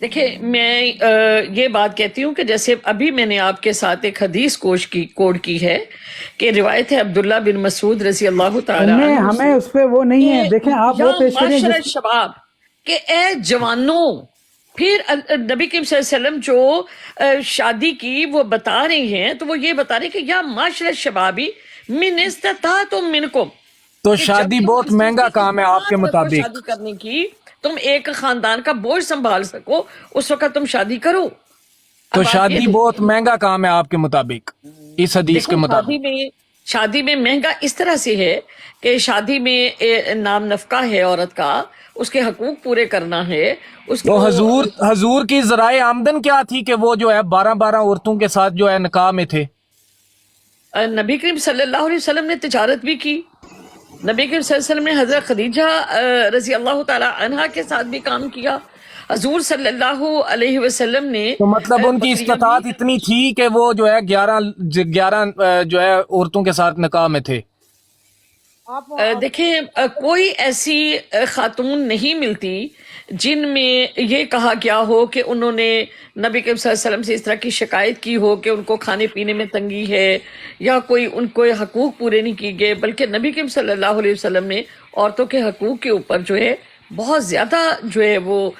دیکھیں میں یہ بات کہتی ہوں کہ جیسے ابھی میں نے آپ کے ساتھ ایک حدیث کوڈ کی ہے کہ روایت ہے عبداللہ بن مسعود رضی اللہ تعالی عنہ ہمیں اس پہ وہ نہیں ہے. دیکھیں آپ وہ پیش کریں معاشر شباب کہ اے جوانوں. پھر نبی کریم صلی اللہ علیہ وسلم جو شادی کی وہ بتا رہے ہیں تو وہ یہ بتا رہے ہیں کہ یا معاشر شبابی من استطاعتم منکم. تو شادی بہت مہنگا کام ہے آپ کے مطابق. شادی کرنے کی تم ایک خاندان کا بوجھ سنبھال سکو اس وقت تم شادی کرو. تو شادی بہت مہنگا کام ہے آپ کے مطابق اس حدیث کے مطابق. شادی میں مہنگا اس طرح سے ہے کہ شادی میں نام نفقہ ہے عورت کا, اس کے حقوق پورے کرنا ہے. تو حضور کی ذرائع آمدن کیا تھی کہ وہ جو ہے 12 عورتوں کے ساتھ جو ہے نکاح میں تھے؟ نبی کریم صلی اللہ علیہ وسلم نے تجارت بھی کی. نبی کریم صلی اللہ علیہ وسلم نے حضرت خدیجہ رضی اللہ تعالی عنہا کے ساتھ بھی کام کیا. حضور صلی اللہ علیہ وسلم نے تو مطلب ان کی استطاعت اتنی تھی کہ وہ جو ہے 11 جو ہے عورتوں کے ساتھ نکاح میں تھے. دیکھیں کوئی ایسی خاتون نہیں ملتی جن میں یہ کہا گیا ہو کہ انہوں نے نبی کریم صلی اللہ علیہ وسلم سے اس طرح کی شکایت کی ہو کہ ان کو کھانے پینے میں تنگی ہے یا کوئی ان کو حقوق پورے نہیں کی گئے, بلکہ نبی کریم صلی اللہ علیہ وسلم نے عورتوں کے حقوق کے اوپر جو ہے بہت زیادہ جو ہے وہ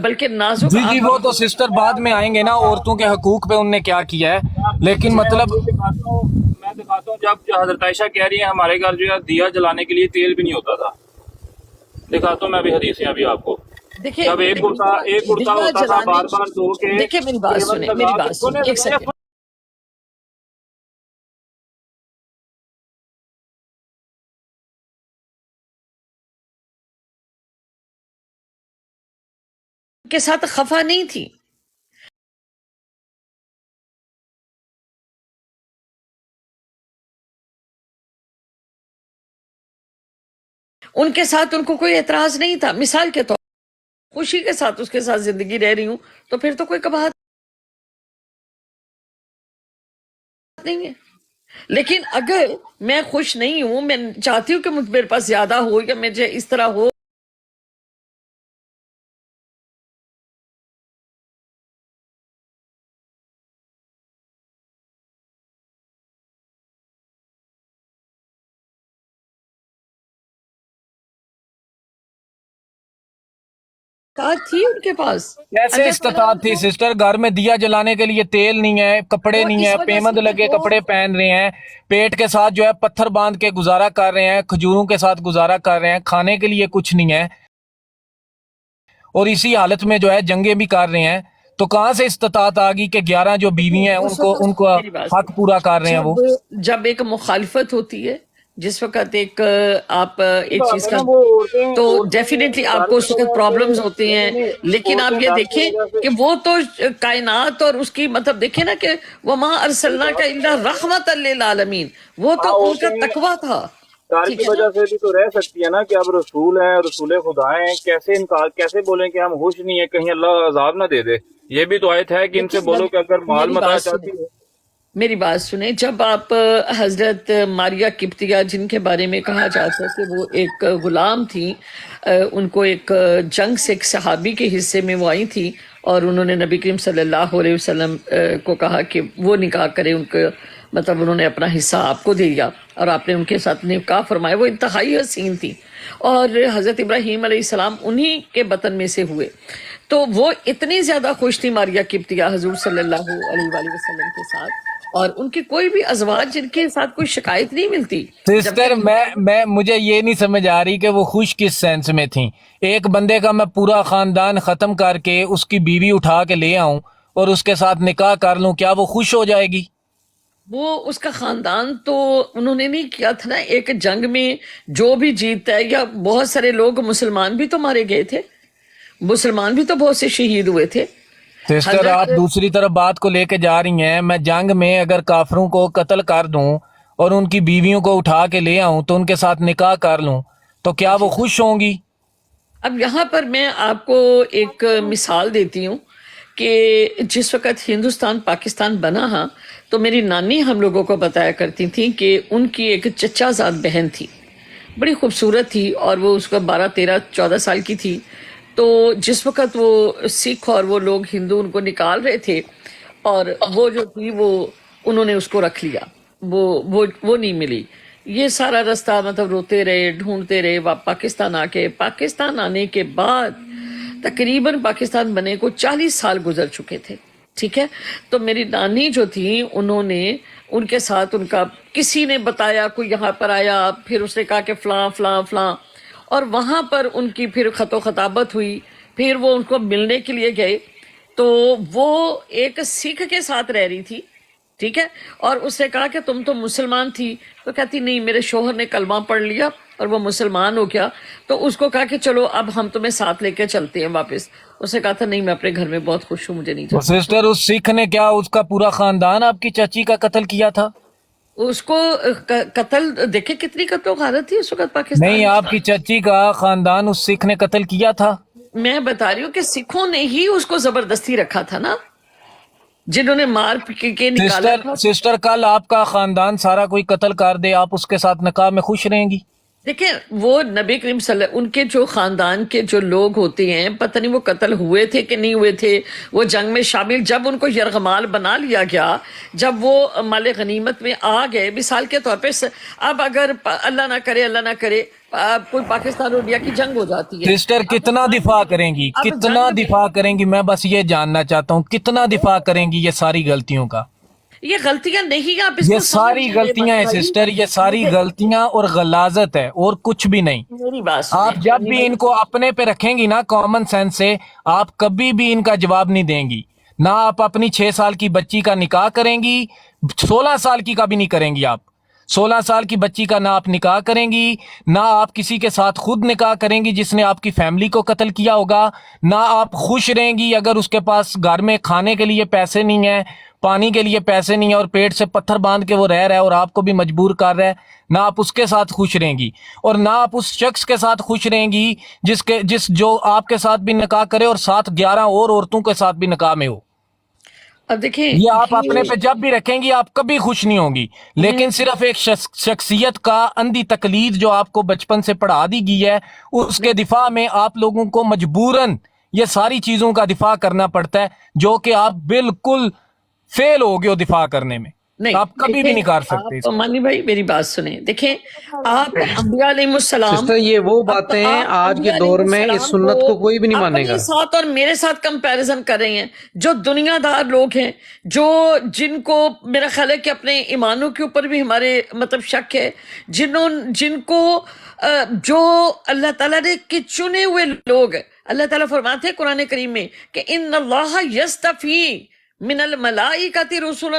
بلکہ نازک. جی وہ تو سسٹر بعد میں آئیں گے نا, عورتوں کے حقوق پہ انہوں نے کیا کیا ہے. لیکن مطلب میں دکھاتا ہوں جب حضرت عائشہ کہہ رہی ہیں ہمارے گھر جو ہے دیا جلانے کے لیے تیل بھی نہیں ہوتا تھا. دکھاتا ہوں میں ابھی حدیثیں ابھی آپ کو. جب ایک کرتا ہوتا تھا بار بار دھو کے. دیکھیں میری بات سنیں ایک سیکنڈ. کے ساتھ خفا نہیں تھی. ان کے ساتھ ان کو کوئی اعتراض نہیں تھا. مثال کے طور خوشی کے ساتھ اس کے ساتھ زندگی رہ رہی ہوں تو پھر تو کوئی کباہت نہیں ہے. لیکن اگر میں خوش نہیں ہوں, میں چاہتی ہوں کہ میرے پاس زیادہ ہو یا مجھے اس طرح ہو, کار تھی ان کے پاس. کیسے استطاعت تھی سسٹر؟ گھر میں دیا جلانے کے لیے تیل نہیں ہے, کپڑے نہیں ہے, پیمند لگے کپڑے پہن رہے ہیں, پیٹ کے ساتھ جو ہے پتھر باندھ کے گزارا کر رہے ہیں, کھجوروں کے ساتھ گزارا کر رہے ہیں, کھانے کے لیے کچھ نہیں ہے, اور اسی حالت میں جو ہے جنگیں بھی کر رہے ہیں. تو کہاں سے استطاعت آ گئی کہ 11 جو بیوی ہیں ان کو حق پورا کر رہے ہیں؟ وہ جب ایک مخالفت ہوتی ہے, جس وقت آپ ایک چیز کا تو ڈیفینیٹلی آپ کو اس وقت پرابلمز ہوتے ہیں. لیکن آپ یہ دیکھیں کہ وہ تو کائنات اور اس کی مطلب دیکھیں نا کہ وَمَا أَرْسَلْنَاكَ إِلَّا رَحْمَةً لِّلْعَالَمِينَ, وہ تو ان کا تقویٰ تھا. کی وجہ سے بھی تو رہ سکتی ہے نا کہ اب رسول ہیں, رسول خدا ہیں, کیسے انکار کیسے بولیں کہ ہم ہوش نہیں ہے, کہیں اللہ عذاب نہ دے دے. یہ بھی تو آیت ہے کہ ان سے بولو کہ اگر مال متاع چاہتی ہے. میری بات سنیں, جب آپ حضرت ماریہ قبطیہ جن کے بارے میں کہا جاتا ہے کہ وہ ایک غلام تھی, ان کو ایک جنگ سے ایک صحابی کے حصے میں وہ آئی تھی اور انہوں نے نبی کریم صلی اللہ علیہ وسلم کو کہا کہ وہ نکاح کرے, ان کو مطلب انہوں نے اپنا حصہ آپ کو دے دیا اور آپ نے ان کے ساتھ نکاح فرمایا. وہ انتہائی حسین تھی اور حضرت ابراہیم علیہ السلام انہی کے بطن میں سے ہوئے. تو وہ اتنی زیادہ خوش تھی ماریہ قبطیہ حضور صلی اللہ علیہ وآلہ وسلم کے ساتھ, اور ان کی کوئی بھی ازواج جن کے ساتھ کوئی شکایت نہیں ملتی. سسٹر میں مجھے یہ نہیں سمجھ آ رہی کہ وہ خوش کس سینس میں تھیں. ایک بندے کا میں پورا خاندان ختم کر کے اس کی بیوی اٹھا کے لے آؤں اور اس کے ساتھ نکاح کر لوں, کیا وہ خوش ہو جائے گی؟ وہ اس کا خاندان تو انہوں نے نہیں کیا تھا نا. ایک جنگ میں جو بھی جیتتا ہے, یا بہت سارے لوگ مسلمان بھی تو مارے گئے تھے, مسلمان بھی تو بہت سے شہید ہوئے تھے. سسٹر آپ دوسری طرف بات کو لے کے جا رہی ہیں. میں جنگ میں اگر کافروں کو قتل کر دوں اور ان کی بیویوں کو اٹھا کے لے آؤں تو ان کے ساتھ نکاح کر لوں, تو کیا وہ خوش ہوں گی؟ اب یہاں پر میں آپ کو ایک مثال دیتی ہوں کہ جس وقت ہندوستان پاکستان بنا ہاں تو میری نانی ہم لوگوں کو بتایا کرتی تھیں کہ ان کی ایک چچا زاد بہن تھی, بڑی خوبصورت تھی, اور وہ اس کو 12 13 14 سال کی تھی. تو جس وقت وہ سکھ اور وہ لوگ ہندو ان کو نکال رہے تھے، اور وہ جو تھی وہ انہوں نے اس کو رکھ لیا، وہ نہیں ملی. یہ سارا رستہ مطلب روتے رہے، ڈھونڈتے رہے. پاکستان پاکستان آنے کے بعد تقریباً پاکستان بنے کو 40 سال گزر چکے تھے. ٹھیک ہے. تو میری نانی جو تھی، انہوں نے ان کے ساتھ ان کا کسی نے بتایا، کوئی یہاں پر آیا، پھر اس نے کہا کہ فلاں فلاں فلاں، اور وہاں پر ان کی پھر خط و خطابت ہوئی. پھر وہ ان کو ملنے کے لیے گئے، تو وہ ایک سکھ کے ساتھ رہ رہی تھی. ٹھیک ہے. اور اس نے کہا کہ تم تو مسلمان تھی، تو کہتی نہیں، میرے شوہر نے کلمہ پڑھ لیا اور وہ مسلمان ہو گیا. تو اس کو کہا کہ چلو اب ہم تمہیں ساتھ لے کے چلتے ہیں واپس. اس نے کہا تھا نہیں، میں اپنے گھر میں بہت خوش ہوں، مجھے نہیں تو جانا. سسٹر اس سکھ نے کیا اس کا پورا خاندان آپ کی چچی کا قتل کیا تھا؟ اس کو قتل، دیکھیں کتنی قتل و غارت تھی اس وقت پاکستان نہیں، میں. آپ کی چچی کا خاندان اس سکھ نے قتل کیا تھا؟ میں بتا رہی ہوں کہ سکھوں نے ہی اس کو زبردستی رکھا تھا نا، جنہوں نے مار کے نکالا تھا. سسٹر کل آپ کا خاندان سارا کوئی قتل کر دے، آپ اس کے ساتھ نکاح میں خوش رہیں گی؟ دیکھیں وہ نبی کریم صلی اللہ، ان کے جو خاندان کے جو لوگ ہوتے ہیں، پتہ نہیں وہ قتل ہوئے تھے کہ نہیں ہوئے تھے، وہ جنگ میں شامل، جب ان کو یرغمال بنا لیا گیا، جب وہ مال غنیمت میں آ گئے، مثال کے طور پہ اب اگر اللہ نہ کرے کوئی پاکستان اور انڈیا کی جنگ ہو جاتی ہے، سسٹر کتنا دفاع کریں گی، اب کتنا جنگ میں- دفاع کریں گی؟ میں بس یہ جاننا چاہتا ہوں کتنا دفاع کریں گی یہ ساری غلطیوں کا؟ یہ غلطیاں نہیں، آپ اس یہ کو ساری سمجھ غلطیاں ہیں لیں۔ سسٹر، یہ ساری غلطیاں اور غلاظت ہے اور کچھ بھی نہیں. میری بات سنیں، آپ جب بھی ان کو اپنے پہ رکھیں گی نا کامن سینس سے، آپ کبھی بھی ان کا جواب نہیں دیں گی. نہ آپ اپنی 6 سال کی بچی کا نکاح کریں گی، 16 سال کی کا بھی نہیں کریں گی. آپ 16 سال کی بچی کا نہ آپ نکاح کریں گی، نہ آپ کسی کے ساتھ خود نکاح کریں گی جس نے آپ کی فیملی کو قتل کیا ہوگا. نہ آپ خوش رہیں گی اگر اس کے پاس گھر میں کھانے کے لیے پیسے نہیں ہیں، پانی کے لیے پیسے نہیں ہیں، اور پیٹ سے پتھر باندھ کے وہ رہ رہا ہے اور آپ کو بھی مجبور کر رہا ہے. نہ آپ اس کے ساتھ خوش رہیں گی، اور نہ آپ اس شخص کے ساتھ خوش رہیں گی جو آپ کے ساتھ بھی نکاح کرے اور ساتھ 11 اور عورتوں کے ساتھ بھی نکاح میں ہو. اب دیکھیں یہ آپ اپنے پہ جب بھی رکھیں گی آپ کبھی خوش نہیں ہوں گی. لیکن صرف ایک شخصیت کا اندھی تقلید جو آپ کو بچپن سے پڑھا دی گئی ہے، اس کے دفاع میں آپ لوگوں کو مجبوراً یہ ساری چیزوں کا دفاع کرنا پڑتا ہے، جو کہ آپ بالکل فیل ہو گئے ہو دفاع کرنے میں. نہیں، آپ کبھی بھی نہیں کر سکتے اس آپ کو. مانی بھائی میری بات سنیں. دیکھیں آپ انبیاء علیہ السلام، سسٹر یہ وہ اب باتیں آپ آج کے انبیاء دور علیہ میں اس السلام سنت کو کوئی بھی نہیں مانے اپنے گا. ساتھ اور میرے ساتھ کمپیریزن کر رہے ہیں. جو دنیا دار لوگ ہیں، جن کو میرا خیال ہے کہ اپنے ایمانوں کے اوپر بھی ہمارے مطلب شک ہے، جن کو جو اللہ تعالیٰ نے کے چنے ہوئے لوگ ہیں. اللہ تعالیٰ فرماتے ہیں قرآن کریم میں کہ ان اللہ یستفی من الملائکۃ رسلا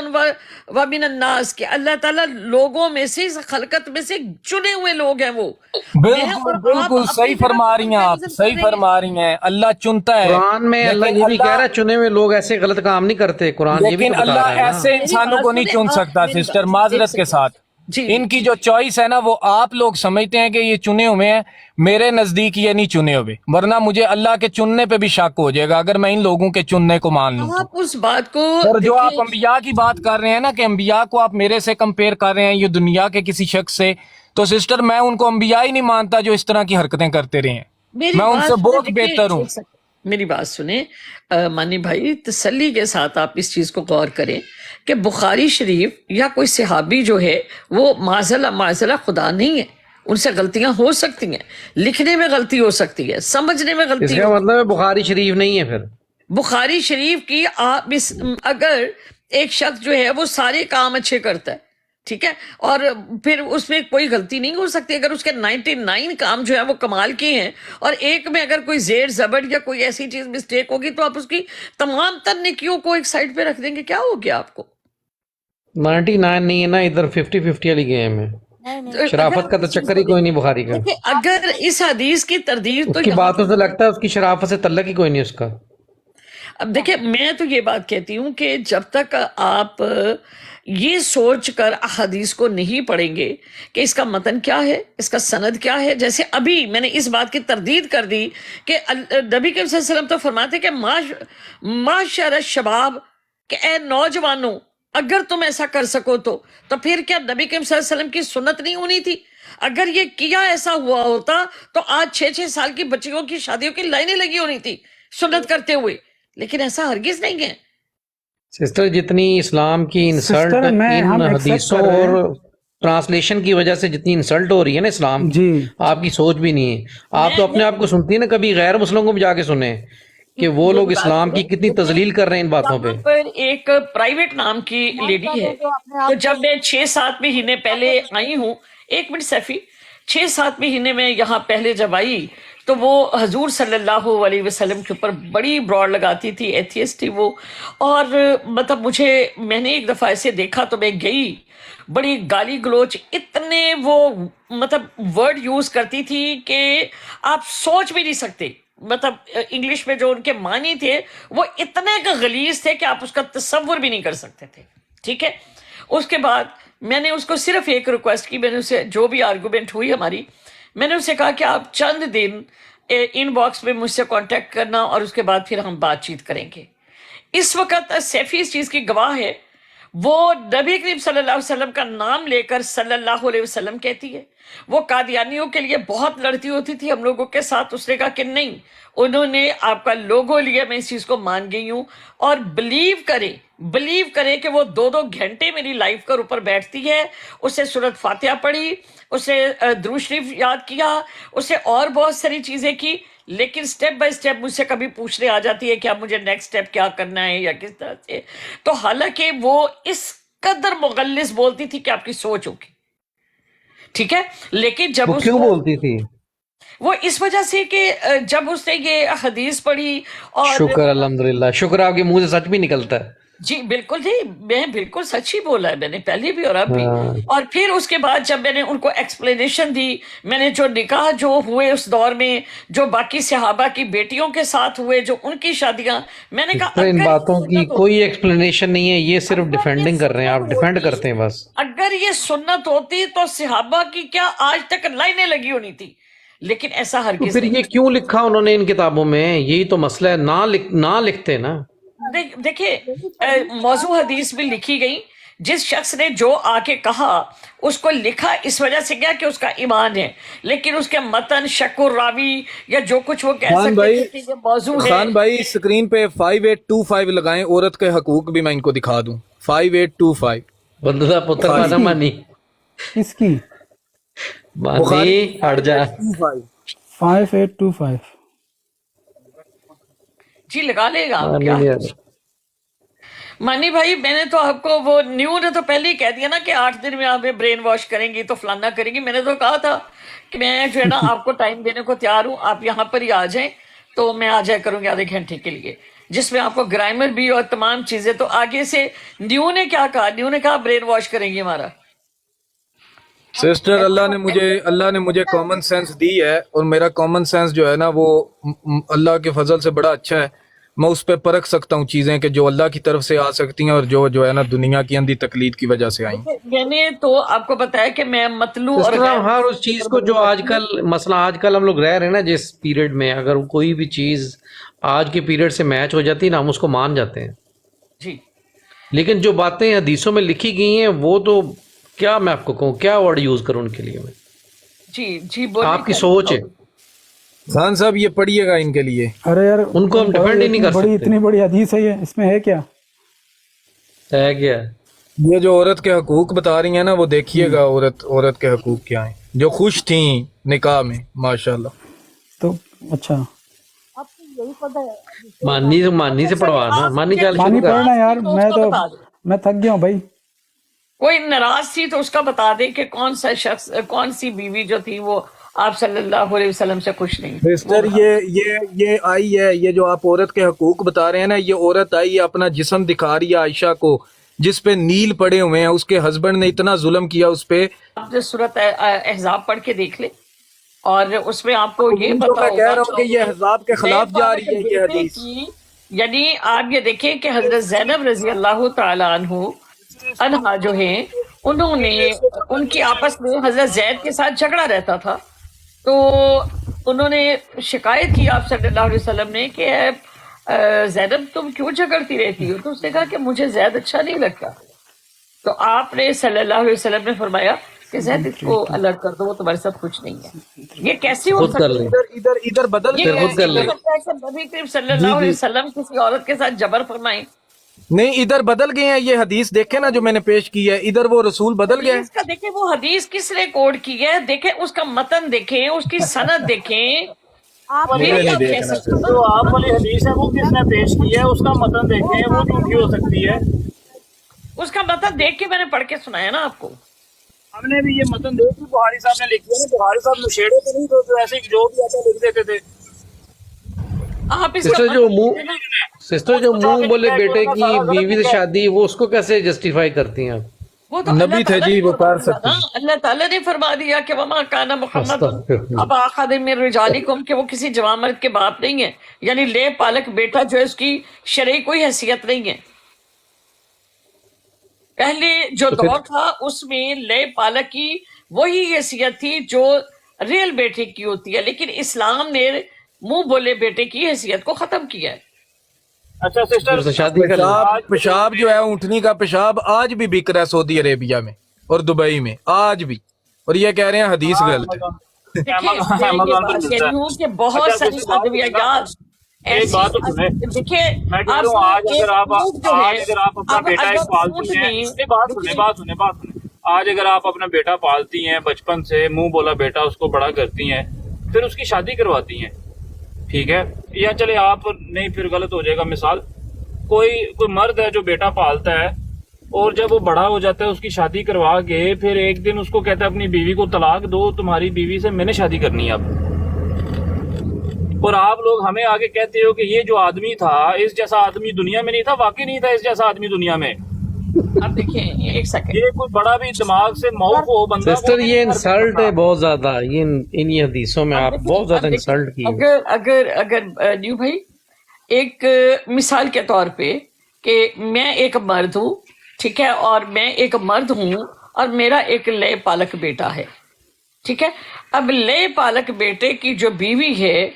و من الناس، کہ اللہ تعالیٰ لوگوں میں سے، خلقت میں سے چنے ہوئے لوگ ہیں وہ. بالکل صحیح فرما رہی ہیں آپ، صحیح فرما رہی ہیں. اللہ چنتا ہے، قرآن میں اللہ یہ بھی کہہ رہا ہے چنے ہوئے لوگ ایسے غلط کام نہیں کرتے. قرآن یہ بھی لیکن تو بتا رہا اللہ ہے نا. ایسے انسانوں کو نہیں چن سکتا سسٹر، معذرت کے ساتھ. ان کی جو چوائس ہے نا، وہ آپ لوگ سمجھتے ہیں کہ یہ چنے ہوئے ہیں، میرے نزدیک یہ نہیں چنے ہوئے. ورنہ مجھے اللہ کے چننے پہ بھی شک ہو جائے گا اگر میں ان لوگوں کے چننے کو مان لوں. آپ اس بات کو، اور جو آپ انبیاء کی بات کر رہے ہیں نا کہ انبیاء کو آپ میرے سے کمپیئر کر رہے ہیں یہ دنیا کے کسی شخص سے، تو سسٹر میں ان کو انبیاء ہی نہیں مانتا جو اس طرح کی حرکتیں کرتے رہے ہیں. میں ان سے بہت بہتر ہوں. میری بات سنیں مانی بھائی، تسلی کے ساتھ آپ اس چیز کو غور کریں کہ بخاری شریف یا کوئی صحابی جو ہے وہ معذلہ خدا نہیں ہے. ان سے غلطیاں ہو سکتی ہیں، لکھنے میں غلطی ہو سکتی ہے، سمجھنے میں اس غلطی کا ہو. مطلب ہے بخاری شریف نہیں ہے. پھر بخاری شریف کی آپ اگر ایک شخص جو ہے وہ سارے کام اچھے کرتا ہے، ٹھیک ہے، اور پھر اس میں کوئی غلطی نہیں ہو سکتی. اگر اس کے 99 کام جو ہے وہ کمال کے ہیں اور ایک میں اگر کوئی زیر زبر یا کوئی ایسی چیز مسٹیک ہوگی تو آپ اس کی تمام تر نیکیوں کو ایک سائڈ پہ رکھ دیں گے. کیا ہو گیا آپ کو؟ 99 نہیں ہے نا، ادھر 50-50 والی گیم ہے. شرافت کا تو چکر ہی کوئی نہیں بخاری کا. اگر اس حدیث کی تردید اس تو کی باتوں سے لگتا ہے اس کی شرافت سے تعلق ہی کوئی نہیں اس کا. اب دیکھیں میں تو یہ بات کہتی ہوں کہ جب تک آپ یہ سوچ کر احادیث کو نہیں پڑھیں گے کہ اس کا متن کیا ہے، اس کا سند کیا ہے، جیسے ابھی میں نے اس بات کی تردید کر دی کہ نبی کریم صلی اللہ علیہ وسلم تو فرماتے کہ معاشر الشباب، کہ اے نوجوانوں اگر تم ایسا کر سکو تو پھر کیا نبی کریم صلی اللہ علیہ وسلم کی سنت نہیں ہونی تھی؟ اگر یہ کیا ایسا ہوا ہوتا تو آج 6-6 سال کی بچیوں کی شادیوں کی لائنیں لگی ہونی تھی سنت کرتے ہوئے، لیکن ایسا ہرگز نہیں ہے. سسٹر جتنی اسلام کی انسلٹ سسٹر میں ان ہم ایکسیپٹ حدیثوں کر رہے ہیں. اور ٹرانسلیشن کی وجہ سے جتنی انسلٹ ہو رہی ہے نا اسلام کی، جی آپ کی سوچ بھی نہیں ہے. آپ تو اپنے آپ کو سنتی ہیں نا، کبھی غیر مسلموں کو بھی جا کے سنیں کہ وہ لوگ اسلام کی کتنی تذلیل کر رہے ہیں ان باتوں پہ. یہاں پر ایک پرائیویٹ نام کی لیڈی ہے، تو جب میں 6-7 مہینے پہلے آئی ہوں، 1 منٹ سیفی، 6-7 مہینے میں یہاں پہلے جب آئی تو وہ حضور صلی اللہ علیہ وسلم کے اوپر بڑی براڈ لگاتی تھی، ایتھیسٹ تھی وہ. اور مطلب میں نے ایک دفعہ ایسے دیکھا تو میں گئی، بڑی گالی گلوچ، اتنے وہ مطلب ورڈ یوز کرتی تھی کہ آپ سوچ بھی نہیں سکتے. مطلب انگلش میں جو ان کے معنی تھے وہ اتنے غلیظ تھے کہ آپ اس کا تصور بھی نہیں کر سکتے تھے. ٹھیک ہے، اس کے بعد میں نے اس کو صرف ایک ریکویسٹ کی، میں نے اسے جو بھی آرگومنٹ ہوئی ہماری، میں نے اسے کہا کہ آپ چند دن ان باکس میں مجھ سے کانٹیکٹ کرنا اور اس کے بعد پھر ہم بات چیت کریں گے. اس وقت سیفی اس چیز کی گواہ ہے، وہ نبی کریم صلی اللہ علیہ وسلم کا نام لے کر صلی اللہ علیہ وسلم کہتی ہے. وہ قادیانیوں کے لیے بہت لڑتی ہوتی تھی ہم لوگوں کے ساتھ. اس نے کہا کہ نہیں، انہوں نے آپ کا لوگو لیا، میں اس چیز کو مان گئی ہوں. اور بلیو کرے کہ وہ 2 گھنٹے میری لائف کے اوپر بیٹھتی ہے، اسے سورۃ فاتحہ پڑھی، اسے درود شریف یاد کیا، اسے اور بہت ساری چیزیں کی، لیکن سٹیپ بائی سٹیپ مجھ سے کبھی پوچھنے آ جاتی ہے کہ اب مجھے نیکسٹ سٹیپ کیا کرنا ہے یا کس طرح سے. تو حالانکہ وہ اس قدر مغلظ بولتی تھی کہ آپ کی سوچ ہوگی. ٹھیک ہے، لیکن جب وہ اس کیوں کو بولتی تھی؟ وہ اس وجہ سے کہ جب اس نے یہ حدیث پڑھی اور شکر الحمدللہ، شکر آپ کے منہ سے سچ بھی نکلتا ہے. جی بالکل جی، میں بالکل سچ ہی بولا ہے، میں نے پہلے بھی اور اب بھی. ہاں. اور پھر اس کے بعد جب میں نے ان کو ایکسپلینیشن دی، میں نے جو نکاح جو ہوئے اس دور میں، جو باقی صحابہ کی بیٹیوں کے ساتھ ہوئے، جو ان کی شادیاں، میں نے کہا ان اگر باتوں کی سنت کوئی ایکسپلینیشن نہیں ہے، یہ صرف اگر یہ ڈیفینڈنگ کر رہے ہیں، آپ سنت ڈیفینڈ ہوتی، کرتے ہیں بس. اگر یہ سنت ہوتی تو صحابہ کی کیا آج تک لائنیں لگی ہونی تھی، لیکن ایسا تو ہرگز پھر نہیں. یہ کیوں لکھا انہوں نے ان کتابوں میں؟ یہی تو مسئلہ ہے، نہ لکھتے نا. دیکھیں موضوع حدیث میں لکھی گئی، جس شخص نے جو آ کے کہا اس کو لکھا اس وجہ سے کیا کہ اس کا ایمان ہے، لیکن اس کے متن شک و راوی یا جو کچھ وہ کہہ خان سکتے بھائی، تھے کہ یہ موضوع ہے. خان بھائی اسکرین پہ 5825 لگائیں، عورت کے حقوق بھی میں ان کو دکھا دوں. 5825 بندہ پتر مانا مانی کس کی؟ مانی ہٹ جا. 5825 جی لگا لے گا مانی کیا نہیں آ رہا. مانی بھائی، میں نے تو آپ کو وہ نیو نے تو پہلے ہی کہہ دیا نا کہ 8 دن میں آپ برین واش کریں گی تو فلانا کریں گی. میں نے تو کہا تھا کہ میں جو ہے نا آپ کو ٹائم دینے کو تیار ہوں، آپ یہاں پر ہی آ جائیں تو میں آ جایا کروں گی آدھے گھنٹے کے لیے، جس میں آپ کو گرامر بھی اور تمام چیزیں. تو آگے سے نیو نے کیا کہا؟ نیو نے کہا برین واش کریں گی ہمارا. سسٹر، اللہ نے مجھے کامن سینس دی ہے، اور میرا کامن سینس جو ہے نا وہ اللہ کے فضل سے بڑا اچھا ہے. میں اس پہ پرکھ سکتا ہوں چیزیں کہ جو اللہ کی طرف سے آ سکتی ہیں اور جو ہے نا دنیا کی اندھی تقلید کی وجہ سے آئیں. میں نے تو آپ کو بتایا کہ میں مطلوع اور سسٹر، ہم ہر اس چیز کو جو آج کل مثلا آج کل ہم لوگ رہ رہے ہیں نا جس پیریڈ میں، اگر کوئی بھی چیز آج کے پیریڈ سے میچ ہو جاتی ہے نا، ہم اس کو مان جاتے ہیں. جی لیکن جو باتیں حدیثوں میں لکھی گئی ہیں وہ تو کیا میں آپ کو کہوں، کیا ورڈ یوز کروں ان کے لیے میں؟ جی بولیے. آپ کی سوچ ہے. خان صاحب یہ پڑھیے گا ان کے لیے. ارے یار ان کو ہم ڈیفینڈ ہی نہیں کر سکتے. اتنی بڑی حدیث ہے یہ، اس میں ہے کیا؟ ہے کیا؟ یہ جو عورت کے حقوق بتا رہی ہیں نا، وہ دیکھیے گا عورت کے حقوق کیا ہیں، جو خوش تھیں نکاح میں ماشاءاللہ. تو اچھا مانی سے پڑھوانا. مانی چال مانی شروع کر. پڑھنا یار، میں تھک گیا ہوں بھائی. کوئی ناراض تھی تو اس کا بتا دے کہ کون سا شخص، کون سی بیوی جو تھی وہ آپ صلی اللہ علیہ وسلم سے خوش نہیں. سسٹر، یہ آئی ہے، یہ جو آپ عورت کے حقوق بتا رہے ہیں نا، یہ عورت آئی ہے اپنا جسم دکھا رہی ہے عائشہ کو، جس پہ نیل پڑے ہوئے ہیں. اس کے ہسبینڈ نے اتنا ظلم کیا اس پہ. آپ جو سورۃ احزاب پڑھ کے دیکھ لیں اور اس میں آپ کو یہ تو پتا میں کہہ رہا ہوگا ہوں کہ یہ احزاب کے خلاف جا رہی ہے یہ حدیث. یعنی آپ یہ دیکھیں کہ حضرت زینب رضی اللہ تعالیٰ عنہا جو ہیں، انہوں نے ان کی آپس میں حضرت زید کے ساتھ جھگڑا رہتا تھا، تو انہوں نے شکایت کی آپ صلی اللہ علیہ وسلم نے کہ زینب تم کیوں جھگڑتی رہتی ہو؟ تو اس نے کہا کہ مجھے زید اچھا نہیں لگتا. تو آپ نے صلی اللہ علیہ وسلم نے فرمایا کہ زید اس کو الرٹ کر دو، وہ تمہارے ساتھ کچھ نہیں ہے. یہ کیسے ہو خود کر سکتا لیں. ہے؟ ادھر بدل یہ پھر خود کر لیں. کیسے ہو سکتا ہے کہ نبی کریم صلی اللہ علیہ وسلم کسی عورت کے ساتھ جبر فرمائیں؟ نہیں، ادھر بدل گئے ہیں. یہ حدیث دیکھیں نا جو میں نے پیش کی ہے، ادھر وہ رسول بدل گئے ہیں. حدیث کا دیکھیں، وہ حدیث کس نے کوڈ کی ہے، دیکھیں اس کا متن، دیکھیں اس کی سند، دیکھیں. آپ مجھے یہ نہیں آپ کہہ دیکھنا. سکتے ہو جو آپ والی حدیث ہے وہ کس نے پیش کی ہے، اس کا متن دیکھیں، وہ جھوٹی ہو سکتی ہے. اس کا متن دیکھ کے میں نے پڑھ کے سنایا نا آپ کو. ہم نے بھی یہ متن دیکھ کے بخاری صاحب نے لکھی ہے. بخاری صاحب نشیڑے تو نہیں تو ایسے ہی جو بھی آتا لکھ دیتے تھے. آپ اس کا سسٹر جو متن منہ بولے بیٹے کی بیوی سے شادی، وہ اس کو کیسے جسٹیفائی کرتی ہیں آپ؟ وہ تو نبی اللہ تھے تعالیٰ جی، نے وہ فرما کر دیا سکتے نا. ہیں. اللہ تعالیٰ نے فرما دیا کہ وما کان محمد استغفر ابا احد من رجالکم، کہ وہ کسی جوان مرد کے باپ نہیں ہے. یعنی لے پالک بیٹا جو ہے اس کی شرعی کوئی حیثیت نہیں ہے. پہلے جو دور تھا اس میں لے پالک کی وہی حیثیت تھی جو ریل بیٹے کی ہوتی ہے، لیکن اسلام نے منہ بولے بیٹے کی حیثیت کو ختم کیا ہے. اچھا سسٹر، اس سے شادی کر لیں. پیشاب جو ہے اونٹنی کا پیشاب آج بھی بک رہا ہے سعودی عربیہ میں اور دبئی میں، آج بھی. اور یہ کہہ رہے ہیں حدیث غلط ہے. دیکھیں میں یہ بات کہہ رہی ہوں کہ بہت ساری ادویات ایک بات تو سنیں، دیکھیے میں کہہ رہا ہوں آج اگر آپ اپنا بیٹا ایک پالتی ہیں، بات سنیں، آج اگر آپ اپنا بیٹا پالتی ہیں، بچپن سے منہ بولا بیٹا اس کو بڑا کرتی ہیں، پھر اس کی شادی کرواتی ہیں، ٹھیک ہے، یا چلے آپ نہیں، پھر غلط ہو جائے گا. مثال کوئی مرد ہے جو بیٹا پالتا ہے اور جب وہ بڑا ہو جاتا ہے اس کی شادی کروا کے پھر ایک دن اس کو کہتا ہے اپنی بیوی کو طلاق دو، تمہاری بیوی سے میں نے شادی کرنی ہے اب. اور آپ لوگ ہمیں آگے کہتے ہو کہ یہ جو آدمی تھا اس جیسا آدمی دنیا میں نہیں تھا. واقعی نہیں تھا اس جیسا آدمی دنیا میں. اب دیکھیں ایک سیکنڈ، یہ کوئی بڑا بھی دماغ سے موف ہو بندہ. سسٹر یہ انسلٹ ہے بہت زیادہ، یہ ان حدیثوں میں آپ بہت زیادہ انسلٹ کی. اگر نیو بھائی ایک مثال کے طور پہ کہ میں ایک مرد ہوں، ٹھیک ہے، اور میں ایک مرد ہوں اور میرا ایک لے پالک بیٹا ہے، ٹھیک ہے. اب لے پالک بیٹے کی جو بیوی ہے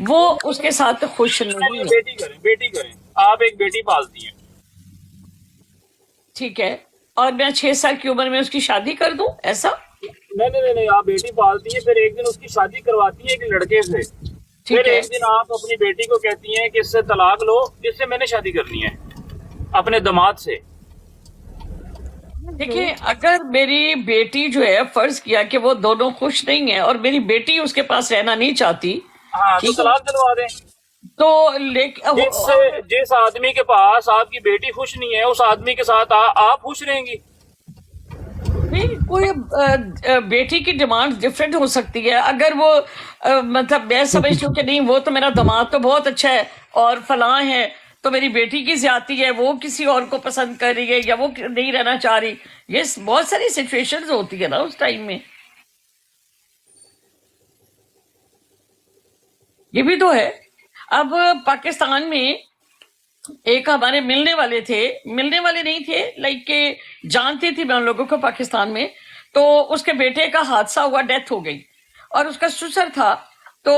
وہ اس کے ساتھ خوش نہیں ہے، بیٹی کریں آپ ایک بیٹی پالتی ہیں، ٹھیک ہے، اور میں 6 سال کی عمر میں اس کی شادی کر دوں، ایسا؟ نہیں آپ بیٹی پالتی ہیں، پھر ایک دن اس کی شادی کرواتی ہیں ایک لڑکے سے، پھر ایک دن آپ اپنی بیٹی کو کہتی ہیں کہ اس سے طلاق لو، اس سے میں نے شادی کرنی ہے اپنے داماد سے. دیکھیے اگر میری بیٹی جو ہے، فرض کیا کہ وہ دونوں خوش نہیں ہیں اور میری بیٹی اس کے پاس رہنا نہیں چاہتی، ہاں تو طلاق دلوا دیں. تو جس آدمی کے پاس آپ کی بیٹی خوش نہیں ہے اس آدمی کے ساتھ آپ خوش رہیں گی. نہیں، کوئی بیٹی کی ڈیمانڈ ڈفرینٹ ہو سکتی ہے. اگر وہ مطلب میں سمجھتی ہوں کہ نہیں وہ تو میرا داماد تو بہت اچھا ہے اور فلاں ہے، تو میری بیٹی کی زیادتی ہے، وہ کسی اور کو پسند کر رہی ہے یا وہ نہیں رہنا چاہ رہی. یہ بہت ساری سچویشنز ہوتی ہے نا اس ٹائم میں. یہ بھی تو ہے. اب پاکستان میں ایک ہمارے ملنے والے نہیں تھے، لائک کہ جانتی تھی میں ان لوگوں کو پاکستان میں، تو اس کے بیٹے کا حادثہ ہوا، ڈیتھ ہو گئی، اور اس کا سسر تھا، تو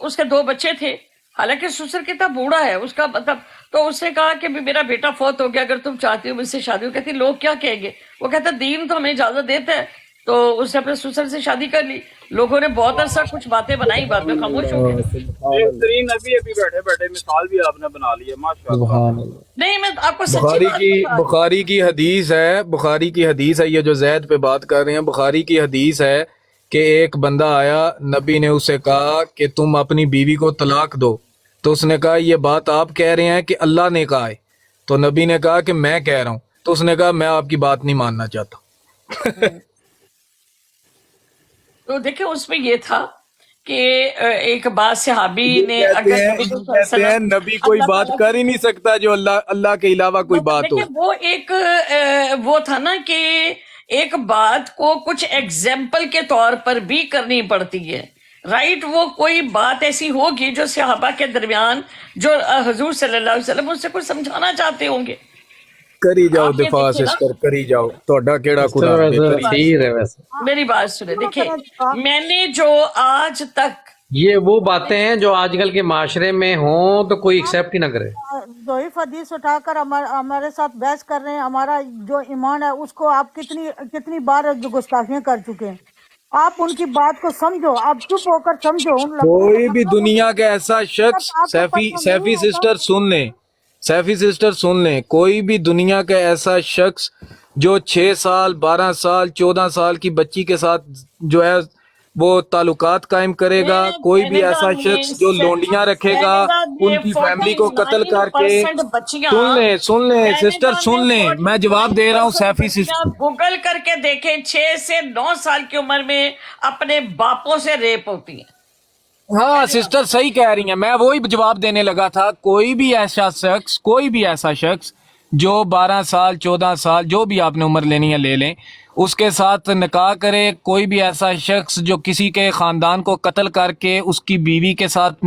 اس کے 2 بچے تھے. حالانکہ سسر کتنا بوڑھا ہے اس کا مطلب، تو اس نے کہا کہ میرا بیٹا فوت ہو گیا، اگر تم چاہتی ہو مجھ سے شادی ہو. کہتی لوگ کیا کہیں گے. وہ کہتا دین تو ہمیں اجازت دیتا ہے. تو اس نے اپنے سسر سے شادی کر لی. لوگوں نے بہت عرصہ کچھ باتیں بنائی، بعد میں خاموش ہو گئے. بہترین نبی ابھی بیٹھے مثال بھی آپ نے بنا لی ہے، ماشاءاللہ. نہیں میں آپ کو سچی بات بخاری کی حدیث ہے یہ جو زید پہ بات کر رہے ہیں، بخاری کی حدیث ہے کہ ایک بندہ آیا، نبی نے اسے کہا کہ تم اپنی بیوی کو طلاق دو، تو اس نے کہا یہ بات آپ کہہ رہے ہیں کہ اللہ نے کہا ہے؟ تو نبی نے کہا کہ میں کہہ رہا ہوں. تو اس نے کہا میں آپ کی بات نہیں ماننا چاہتا. تو دیکھیں اس میں یہ تھا کہ ایک بات صحابی نے کہتے ہیں نبی کوئی بات کر ہی نہیں سکتا جو اللہ کے علاوہ کوئی بات ہو. وہ ایک وہ تھا نا کہ ایک بات کو کچھ ایگزامپل کے طور پر بھی کرنی پڑتی ہے، رائٹ. وہ کوئی بات ایسی ہوگی جو صحابہ کے درمیان جو حضور صلی اللہ علیہ وسلم اس سے کچھ سمجھانا چاہتے ہوں گے. کری جاؤ دفاع سسٹر، کری جاؤ، توڑا کیڑا خدا. میری بات سنیں، دیکھیں میں نے جو آج تک یہ وہ باتیں ہیں جو آج کل کے معاشرے میں ہوں تو کوئی ایکسیپٹ ہی نہ کرے. ضعیف حدیث اٹھا کر ہمارے ساتھ بحث کر رہے ہیں. ہمارا جو ایمان ہے اس کو آپ کتنی بار گستاخیاں کر چکے ہیں. آپ ان کی بات کو سمجھو, آپ چپ ہو کر سمجھو. کوئی بھی دنیا کا ایسا شخص سیفی سسٹر سن لیں, سیفی سسٹر سن لیں, کوئی بھی دنیا کا ایسا شخص جو 6 سال 12 سال 14 سال کی بچی کے ساتھ جو ہے وہ تعلقات قائم کرے گا, کوئی بھی ایسا شخص جو لونڈیاں رکھے گا ان کی فیملی کو قتل کر کے, سن لیں سسٹر سن لیں, میں جواب دے رہا ہوں. سیفی سسٹر گوگل کر کے دیکھیں 6 سے 9 سال کی عمر میں اپنے باپوں سے ریپ ہوتی ہیں. ہاں سسٹر صحیح کہہ رہی ہیں, میں وہی جواب دینے لگا تھا. کوئی بھی ایسا شخص جو 12 سال 14 سال جو بھی آپ نے عمر لینی ہے لے لیں, اس کے ساتھ نکاح کرے. کوئی بھی ایسا شخص جو کسی کے خاندان کو قتل کر کے اس کی بیوی کے ساتھ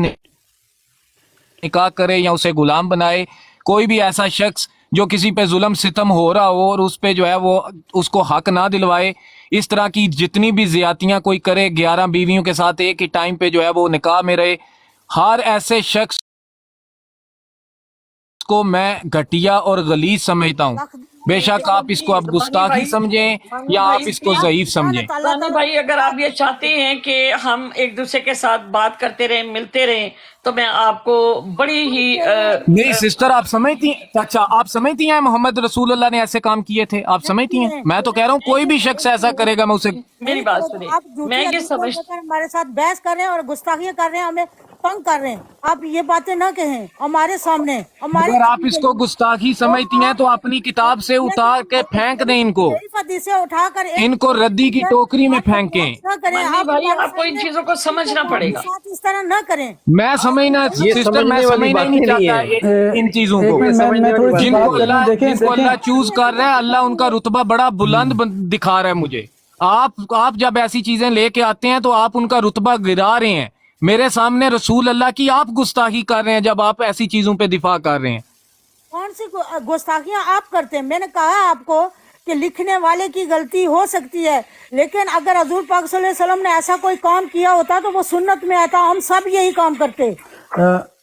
نکاح کرے یا اسے غلام بنائے. کوئی بھی ایسا شخص جو کسی پہ ظلم ستم ہو رہا ہو اور اس پہ جو ہے وہ اس کو حق نہ دلوائے. اس طرح کی جتنی بھی زیادتیاں کوئی کرے, 11 بیویوں کے ساتھ ایک ہی ٹائم پہ جو ہے وہ نکاح میں رہے, ہر ایسے شخص کو میں گھٹیا اور غلیظ سمجھتا ہوں. بے شک آپ اس کو اب گستاخی سمجھیں یا آپ اس کو ضعیف سمجھیں. رانی بھائی, اگر آپ یہ چاہتے ہیں کہ ہم ایک دوسرے کے ساتھ بات کرتے رہیں, ملتے رہیں, تو میں آپ کو بڑی ہی نہیں سسٹر, آپ سمجھتی ہیں, اچھا آپ سمجھتی ہیں محمد رسول اللہ نے ایسے کام کیے تھے, آپ سمجھتی ہیں؟ میں تو کہہ رہا ہوں کوئی بھی شخص ایسا کرے گا میں اسے, میری بات سنیں, میں یہ سمجھتی ہمارے ساتھ بحث کر رہے ہیں اور گستاخیاں کر رہے ہیں, ہمیں تنگ کر رہے ہیں. آپ یہ باتیں نہ کہیں ہمارے سامنے. اگر آپ اس کو گستاخی سمجھتی ہیں تو اپنی کتاب سے اتار کے پھینک دیں ان کو, اٹھا کر ان کو ردی کی ٹوکری میں پھینکیں. بھائی آپ کو ان چیزوں کو سمجھنا پڑے گا. اس طرح نہ کریں. میں سمجھنا سسٹر, میں سمجھنا ہی نہیں چاہتا ان چیزوں کو. جن کو اللہ چوز کر رہا ہے, اللہ ان کا رتبہ بڑا بلند دکھا رہا ہے مجھے. آپ جب ایسی چیزیں لے کے آتے ہیں تو آپ ان کا رتبہ گرا رہے ہیں. میرے سامنے رسول اللہ کی آپ گستاخی کر رہے ہیں جب آپ ایسی چیزوں پہ دفاع کر رہے ہیں. کون سی گستاخیاں آپ کرتے ہیں؟ میں نے کہا آپ کو کہ لکھنے والے کی غلطی ہو سکتی ہے, لیکن اگر حضور پاک صلی اللہ علیہ وسلم نے ایسا کوئی کام کیا ہوتا تو وہ سنت میں آتا, ہم سب یہی کام کرتے.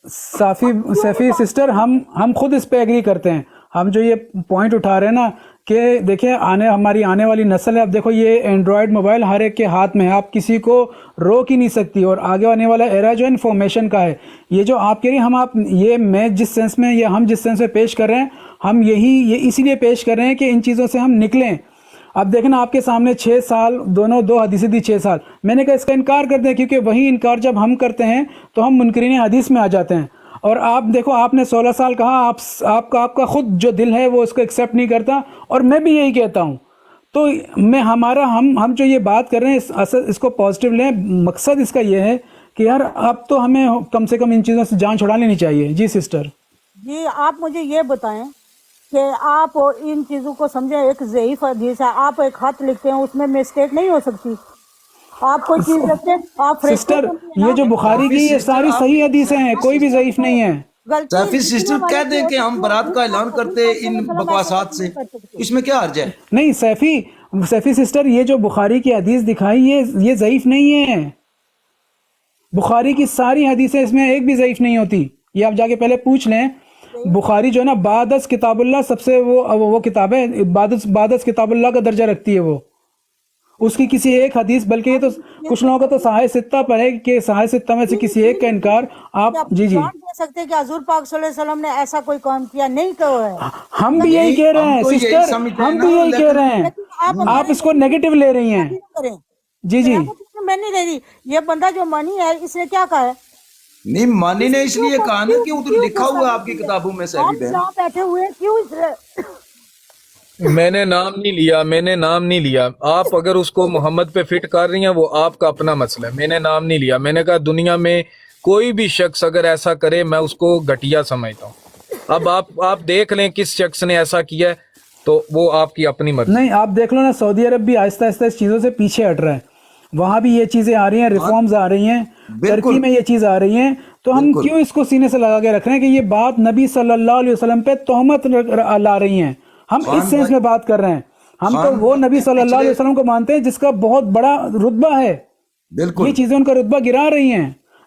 سیفی سسٹر, ہم خود اس پہ ایگری کرتے ہیں. ہم جو یہ پوائنٹ اٹھا رہے ہیں نا کہ دیکھیں ہماری آنے والی نسل ہے, اب دیکھو یہ اینڈرائڈ موبائل ہر ایک کے ہاتھ میں ہے, آپ کسی کو روک ہی نہیں سکتی. اور آگے آنے والا ایرا جو انفارمیشن کا ہے, یہ جو آپ کہہ رہی ہیں, میں جس سینس میں یا ہم جس سینس میں پیش کر رہے ہیں, ہم یہ اسی لیے پیش کر رہے ہیں کہ ان چیزوں سے ہم نکلیں. اب دیکھیں نا آپ کے سامنے 6 سال دو حدیثیں دی 6 سال, میں نے کہا اس کا انکار کر دیں, کیونکہ وہی انکار جب ہم کرتے ہیں تو ہم منکرین حدیث میں آ جاتے ہیں. اور آپ دیکھو, آپ نے 16 سال کہا, آپ کا خود جو دل ہے وہ اس کو ایکسیپٹ نہیں کرتا, اور میں بھی یہی کہتا ہوں. تو ہم جو یہ بات کر رہے ہیں اس کو پازیٹیو لیں. مقصد اس کا یہ ہے کہ یار اب تو ہمیں کم سے کم ان چیزوں سے جان چھڑا لینی چاہیے. جی سسٹر. جی آپ مجھے یہ بتائیں کہ آپ ان چیزوں کو سمجھیں. ایک ضعیف حدیث ہے, آپ ایک خط لکھتے ہیں, اس میں مسٹیک نہیں ہو سکتی. آپ کوئی چیز رکھتے ہیں, آپ سسٹر یہ جو بخاری کی یہ ساری صحیح حدیثیں ہیں, کوئی بھی ضعیف نہیں ہے. سیفی سسٹر کہہ دیں کہ ہم برات کا اعلان کرتے ان بکواسات سے, اس میں کیا حرج ہے؟ نہیں سیفی سسٹر, یہ جو بخاری کی حدیث دکھائی یہ ضعیف نہیں ہے. بخاری کی ساری حدیثیں اس میں ایک بھی ضعیف نہیں ہوتی. یہ آپ جا کے پہلے پوچھ لیں. بخاری جو ہے نا بعد از کتاب اللہ سب سے وہ کتاب ہے, بعد از کتاب اللہ کا درجہ رکھتی ہے. وہ اس کی کسی ایک حدیث, بلکہ یہ تو کچھ لوگوں کا تو صحیح ستہ پر ہے کہ صحیح ستہ میں سے کسی ایک کا انکار آپ جی دے سکتے کہ حضور پاک صلی اللہ علیہ وسلم نے ایسا کوئی کام کیا نہیں کہا ہے. ہم بھی یہی کہہ رہے ہیں سسٹر, ہم بھی یہی کہہ رہے ہیں. آپ اس کو نیگیٹو لے رہی ہیں. جی جی میں نہیں لے رہی. یہ بندہ جو مانی ہے اس نے کیا کہا ہے؟ نہیں مانی نے اس لیے کہا نا کہ ادھر لکھا ہوا ہے آپ کی کتابوں میں. ہم جہاں بیٹھے ہوئے کیوں میں نے نام نہیں لیا. آپ اگر اس کو محمد پہ فٹ کر رہی ہیں وہ آپ کا اپنا مسئلہ ہے. میں نے نام نہیں لیا. میں نے کہا دنیا میں کوئی بھی شخص اگر ایسا کرے میں اس کو گھٹیا سمجھتا ہوں. اب آپ دیکھ لیں کس شخص نے ایسا کیا ہے تو وہ آپ کی اپنی مرضی. نہیں آپ دیکھ لو نا, سعودی عرب بھی آہستہ آہستہ اس چیزوں سے پیچھے ہٹ رہا ہے. وہاں بھی یہ چیزیں آ رہی ہیں, ریفارمز آ رہی ہیں, ترکی میں یہ چیز آ رہی ہیں. تو ہم کیوں اس کو سینے سے لگا کے رکھ رہے ہیں کہ یہ بات نبی صلی اللہ علیہ وسلم پہ تہمت لا رہی ہیں. ہم اس سینس میں بات کر رہے ہیں. ہم تو وہ نبی صلی اللہ علیہ وسلم کو مانتے ہیں جس کا بہت بڑا رتبہ ہے. یہ چیزیں ان کا رتبہ گرا رہی ہیں.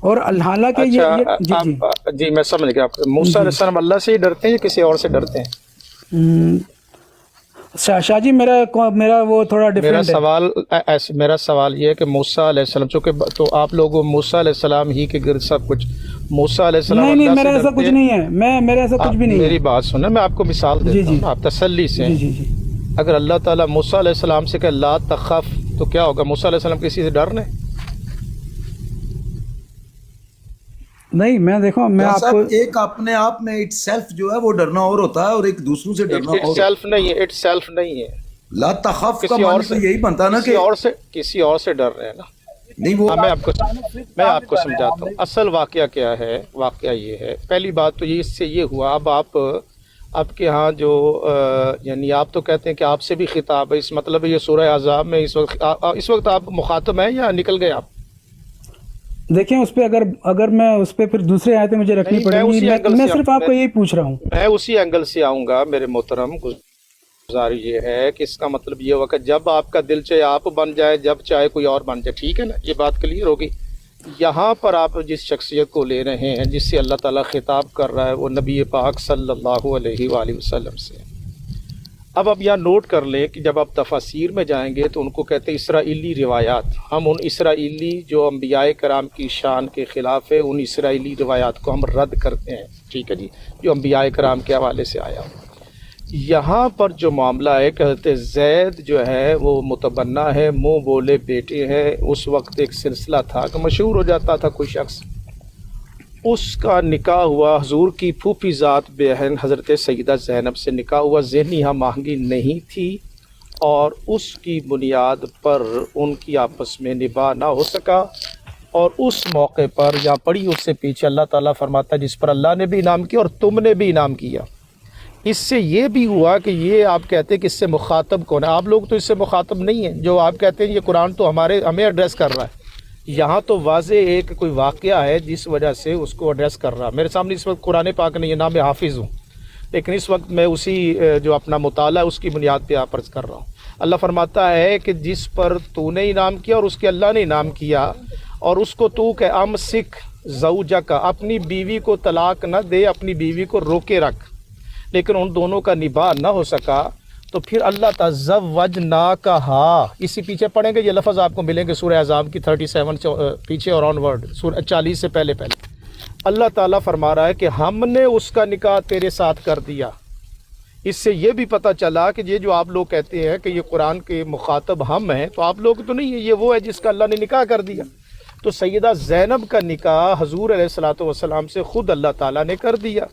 اور حالانکہ جی میں سمجھ گیا. موسیٰ علیہ السلام اللہ سے ہی ڈرتے ہیں یا کسی اور سے ڈرتے ہیں؟ شاہ جی میرا وہ تھوڑا ڈفرینٹ ہے. میرا سوال یہ ہے کہ موسیٰ علیہ السلام چونکہ تو آپ لوگ موسیٰ علیہ السلام ہی کے گرد سب کچھ موسیٰ علیہ السلام نہیں میرا ایسا کچھ نہیں ہے. میرا ایسا کچھ بھی نہیں ہے. میری بات سنیں, میں آپ کو مثال دیتا ہوں, آپ تسلی سے. اگر اللہ تعالیٰ موسیٰ علیہ السلام سے کہ لا تخف, تو کیا ہوگا؟ موسیٰ علیہ السلام کسی سے ڈر رہے نہیں. میں دیکھو میں آپ کو ایک اپنے آپ میں اٹ سیلف جو ہے وہ ڈرنا اور ہوتا ہے, اور ایک دوسروں سے ڈرنا اور. سیلف نہیں ہے, اٹ سیلف نہیں ہے. لا تخف کا معنی تو یہی بنتا نا کہ کسی اور سے ڈر رہے ہیں نا. نہیں وہ میں آپ کو سمجھاتا ہوں. اصل واقعہ کیا ہے؟ واقعہ یہ ہے, پہلی بات تو یہ اس سے یہ ہوا, اب آپ کے ہاں جو یعنی آپ تو کہتے ہیں کہ آپ سے بھی خطاب ہے, اس مطلب یہ سورہ احزاب میں اس وقت آپ مخاطب ہیں یا نکل گئے آپ؟ دیکھیں اس پہ اگر میں اس پہ پھر دوسرے آیتیں مجھے رکھنی پڑیں گی. میں صرف آپ کو یہی پوچھ رہا ہوں. میں اسی اینگل سے آؤں گا میرے محترم. گزارش یہ ہے کہ اس کا مطلب یہ ہوا کہ جب آپ کا دل چاہے آپ بن جائے, جب چاہے کوئی اور بن جائے, ٹھیک ہے نا, یہ بات کلیئر ہوگی. یہاں پر آپ جس شخصیت کو لے رہے ہیں جس سے اللہ تعالیٰ خطاب کر رہا ہے وہ نبی پاک صلی اللہ علیہ وآلہ وسلم سے. اب آپ یہاں نوٹ کر لیں کہ جب آپ تفاسیر میں جائیں گے تو ان کو کہتے ہیں اسرائیلی روایات. ہم ان اسرائیلی جو انبیاء کرام کی شان کے خلاف ہے, ان اسرائیلی روایات کو ہم رد کرتے ہیں, ٹھیک ہے جی, جو انبیاء کرام کے حوالے سے آیا. یہاں پر جو معاملہ ہے, کہتے زید جو ہے وہ متبنہ ہے, منہ بولے بیٹے ہیں. اس وقت ایک سلسلہ تھا کہ مشہور ہو جاتا تھا کوئی شخص, اس کا نکاح ہوا حضور کی پھوپھی ذات بہن حضرت سیدہ زینب سے نکاح ہوا. ذہنی ہم آہنگی نہیں تھی اور اس کی بنیاد پر ان کی آپس میں نباہ نہ ہو سکا. اور اس موقع پر یہاں پڑھی اس سے پیچھے اللہ تعالیٰ فرماتا ہے جس پر اللہ نے بھی انعام کیا اور تم نے بھی انعام کیا. اس سے یہ بھی ہوا کہ یہ آپ کہتے ہیں کہ اس سے مخاطب کون ہے؟ آپ لوگ تو اس سے مخاطب نہیں ہیں. جو آپ کہتے ہیں یہ قرآن تو ہمیں ایڈریس کر رہا ہے. یہاں تو واضح ایک کوئی واقعہ ہے جس وجہ سے اس کو ایڈریس کر رہا ہے. میرے سامنے اس وقت قرآن پاک نہیں ہے, نہ میں حافظ ہوں, لیکن اس وقت میں اسی جو اپنا مطالعہ اس کی بنیاد پہ آپ عرض کر رہا ہوں. اللہ فرماتا ہے کہ جس پر تو نے انعام کیا اور اس کے اللہ نے انعام کیا, اور اس کو تو کہ امسک زوجک, اپنی بیوی کو طلاق نہ دے, اپنی بیوی کو روکے رکھ, لیکن ان دونوں کا نباہ نہ ہو سکا. تو پھر اللہ تزوجناکہا, اسی پیچھے پڑھیں گے یہ لفظ آپ کو ملیں گے سورہ احزاب کی 37 پیچھے اور آن ورڈ, سورہ 40 سے پہلے. اللہ تعالیٰ فرما رہا ہے کہ ہم نے اس کا نکاح تیرے ساتھ کر دیا. اس سے یہ بھی پتہ چلا کہ یہ جو آپ لوگ کہتے ہیں کہ یہ قرآن کے مخاطب ہم ہیں, تو آپ لوگ تو نہیں ہیں, یہ وہ ہے جس کا اللہ نے نکاح کر دیا. تو سیدہ زینب کا نکاح حضور علیہ الصلوۃ والسلام سے خود اللہ تعالیٰ نے کر دیا.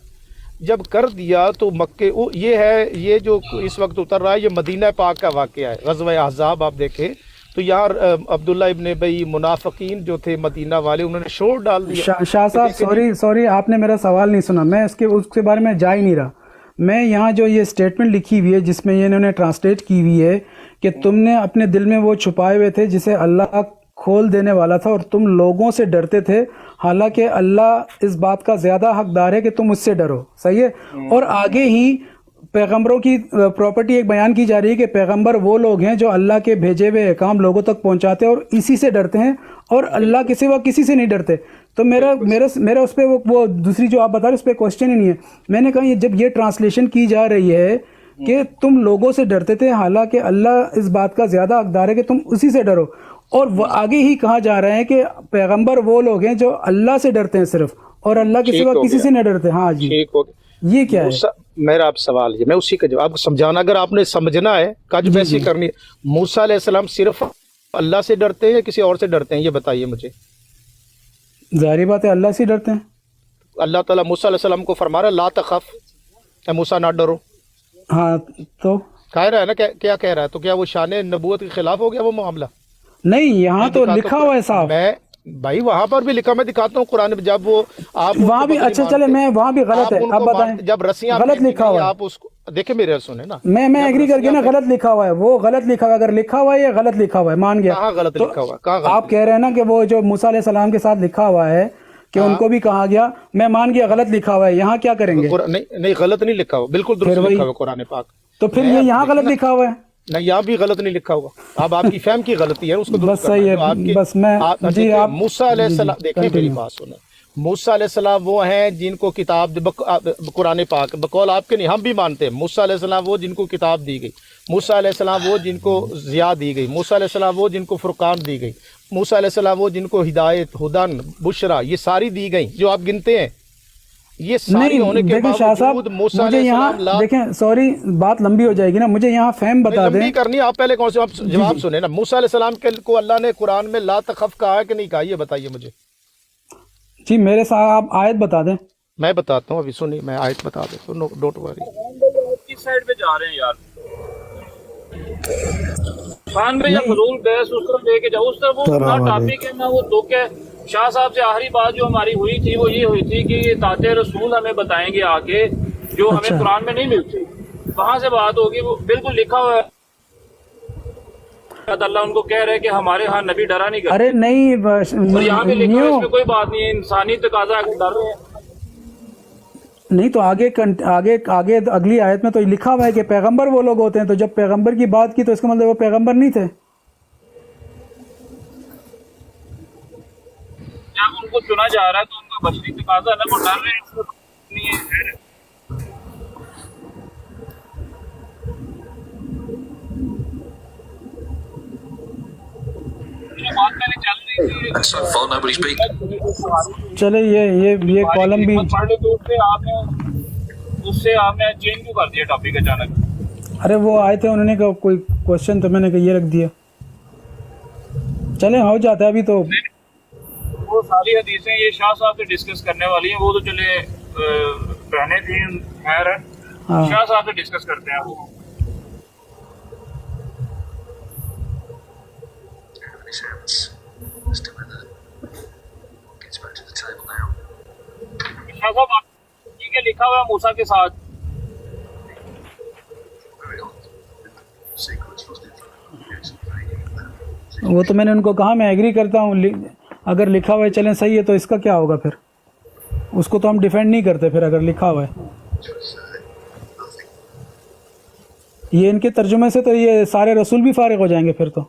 جب کر دیا تو مکے یہ ہے, یہ جو اس وقت اتر رہا ہے یہ مدینہ پاک کا واقعہ ہے. غزوہ احزاب آپ دیکھیں تو یہاں عبداللہ ابن ابی منافقین جو تھے مدینہ والے, انہوں نے شور ڈال دیا. شاہ صاحب سوری آپ نے میرا سوال نہیں سنا, میں اس کے بارے میں جا ہی نہیں رہا. میں یہاں جو یہ اسٹیٹمنٹ لکھی ہوئی ہے جس میں یہ انہوں نے ٹرانسلیٹ کی ہوئی ہے کہ تم نے اپنے دل میں وہ چھپائے ہوئے تھے جسے اللہ کھول دینے والا تھا, اور تم لوگوں سے ڈرتے تھے, حالانکہ اللہ اس بات کا زیادہ حقدار ہے کہ تم اس سے ڈرو. صحیح ہے. اور آگے ہی پیغمبروں کی پراپرٹی ایک بیان کی جا رہی ہے کہ پیغمبر وہ لوگ ہیں جو اللہ کے بھیجے ہوئے احکام لوگوں تک پہنچاتے ہیں اور اسی سے ڈرتے ہیں, اور اللہ کے سوا کسی سے نہیں ڈرتے. تو میرا اس پہ وہ دوسری جو آپ بتا رہے اس پہ کوشچن ہی نہیں ہے. میں نے کہا جب یہ ٹرانسلیشن کی جا رہی ہے کہ تم لوگوں سے ڈرتے تھے, حالانکہ اللہ اس بات کا زیادہ حقدار ہے کہ تم اسی سے ڈرو, اور وہ آگے ہی کہا جا رہا ہے کہ پیغمبر وہ لوگ ہیں جو اللہ سے ڈرتے ہیں صرف, اور اللہ کے سوا کسی سے نہیں ڈرتے. ہاں جی, یہ کیا ہے میرا آپ سوال ہے, میں اسی کا جواب سمجھانا, اگر آپ نے سمجھنا ہے کج بیسی کرنی ہے. موسیٰ علیہ السلام صرف اللہ سے ڈرتے ہیں یا کسی اور سے ڈرتے ہیں, یہ بتائیے مجھے. ظاہری بات ہے اللہ سے ڈرتے ہیں. اللہ تعالیٰ موسیٰ علیہ السلام کو فرما رہا ہے لا تخف, اے موسیٰ نہ ڈرو. ہاں تو کہہ رہا ہے نا, کیا کہہ رہا ہے, تو کیا وہ شان نبوت کے خلاف ہو گیا وہ معاملہ؟ نہیں, یہاں تو لکھا ہوا ہے صاحب. میں بھائی وہاں پر بھی لکھا, میں دکھاتا ہوں قرآن, جب وہ آپ وہاں بھی اچھا چلے, میں وہاں بھی غلط ہے, آپ بتائیں. جب رسیاں غلط لکھا ہوا ہے, آپ اس کو دیکھیں, میرے سنیں نا, میں ایگری کر کے نا, غلط لکھا ہوا ہے, وہ غلط لکھا ہوا ہے. اگر لکھا ہوا ہے یا غلط لکھا ہوا ہے, مان گیا. کہاں غلط لکھا ہوا ہے؟ آپ کہہ رہے ہیں نا کہ وہ جو موسیٰ علیہ السلام کے ساتھ لکھا ہوا ہے کہ ان کو بھی کہا گیا, میں مان گیا غلط لکھا ہوا ہے. یہاں کیا کریں گے؟ نہیں غلط نہیں لکھا ہوا, بالکل درست لکھا ہوا قرآن پاک. تو پھر یہ یہاں غلط لکھا ہوا ہے. نہ یہاں بھی غلط نہیں لکھا ہوگا, اب آپ کی فہم کی غلطی ہے, اس کو بس صحیح ہے. بس میں جی آپ موسیٰ علیہ السلام, دیکھیں میری بات سنیں, موسیٰ علیہ السلام وہ ہیں جن کو کتاب قرآن پاک بقول آپ کے نہیں, ہم بھی مانتے ہیں موسیٰ علیہ السلام وہ جن کو کتاب دی گئی, موسیٰ علیہ السلام وہ جن کو ضیاء دی گئی, موسیٰ علیہ السلام وہ جن کو فرقان دی گئی, موسیٰ علیہ السلام وہ جن کو ہدایت, ہدن, بشرا یہ ساری دی گئی جو آپ گنتے ہیں. یہ ساری ہونے کے باوجود موسیٰ علیہ السلام دیکھیں سوری بات لمبی ہو جائے گی نا, مجھے یہاں فہم بتا دیں. لمبی کرنی آپ پہلے کون سے آپ جواب سنیں نا. موسیٰ علیہ السلام کو اللہ نے قرآن میں لا تخف کہا ہے کہ نہیں کہا, یہ بتائیے مجھے. جی میرے ساتھ آپ آیت بتا دیں. میں بتاتا ہوں, ابھی سنی میں آیت بتا دیتا ہوں, ڈونٹ وری. کس سائڈ پہ جا رہے ہیں یار خان بھائی, فضول بحث اس طرف لے کے جاؤ, اس طرف وہ نہ ٹاپک ہے نہ وہ دکھ ہے. شاہ صاحب سے آخری بات جو ہماری ہوئی تھی وہ یہ ہوئی تھی کہ طاعت رسول ہمیں بتائیں گے آ کے جو ہمیں قرآن میں نہیں ملتی, وہاں سے بات ہوگی. وہ بالکل لکھا ہوا ہے, اللہ ان کو کہہ رہے کہ ہمارے ہاں نبی ڈرا نہیں کرتے. ارے نہیں اور یہاں پہ لکھا ہے, اس میں کوئی بات نہیں ہے, انسانی تقاضا ہے, ڈر رہے ہیں. نہیں تو آگے اگلی آیت میں تو لکھا ہوا ہے کہ پیغمبر وہ لوگ ہوتے ہیں, تو جب پیغمبر کی بات کی تو اس کا مطلب وہ پیغمبر نہیں تھے. جب ان کو چنا جا رہا ہے تو ان کا بشری تقاضا ہے, وہ ڈر رہے ہیں. چلے یہ کالم بھی اس سے آپ نے چینج کیوں کر دیا ٹاپک اچانک؟ ارے وہ آئے تھے, انہوں نے کہا کوئی کوشچن, تو میں نے کہا یہ رکھ دیا. چلے ہو جاتا ہے ابھی تو. وہ ساری حدیثیں یہ شاہ صاحب سے ڈسکس کرنے والی ہیں, وہ تو چلے بہنیں تھیں, خیر ہے, شاہ صاحب سے ڈسکس کرتے ہیں. وہ شاہ صاحب ٹھیک ہے, لکھا ہوا ہے موسیٰ کے ساتھ. وہ تو میں نے ان کو کہا میں ایگری کرتا ہوں, اگر لکھا ہوا ہے چلیں صحیح ہے, تو اس کا کیا ہوگا پھر, اس کو تو ہم ڈیفینڈ نہیں کرتے پھر اگر لکھا ہوا ہے. یہ ان کے ترجمے سے تو یہ سارے رسول بھی فارغ ہو جائیں گے پھر تو.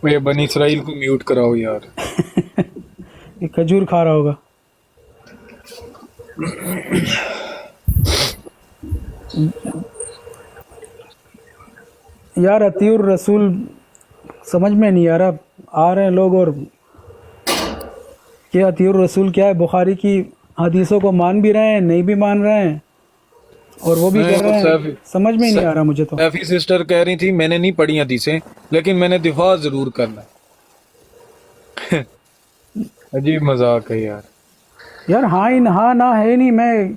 یہ بنی اسرائیل کو میوٹ کراؤ یار. یہ کھجور کھا رہا ہوگا. یار اطیع الرسول سمجھ میں نہیں آ رہا, آ رہے ہیں لوگ اور کہ اطیع الرسول کیا ہے, بخاری کی حدیثوں کو مان بھی رہے ہیں, نہیں بھی مان رہے ہیں, اور وہ بھی کر رہے ہیں. سمجھ میں نہیں آ رہا مجھے تو. ایفی سسٹر کہہ رہی تھی میں نے نہیں پڑھی حدیثیں, لیکن میں نے دفاع ضرور کرنا. عجیب مذاق ہے یار. یار ہاں نہ ہے نہیں. میں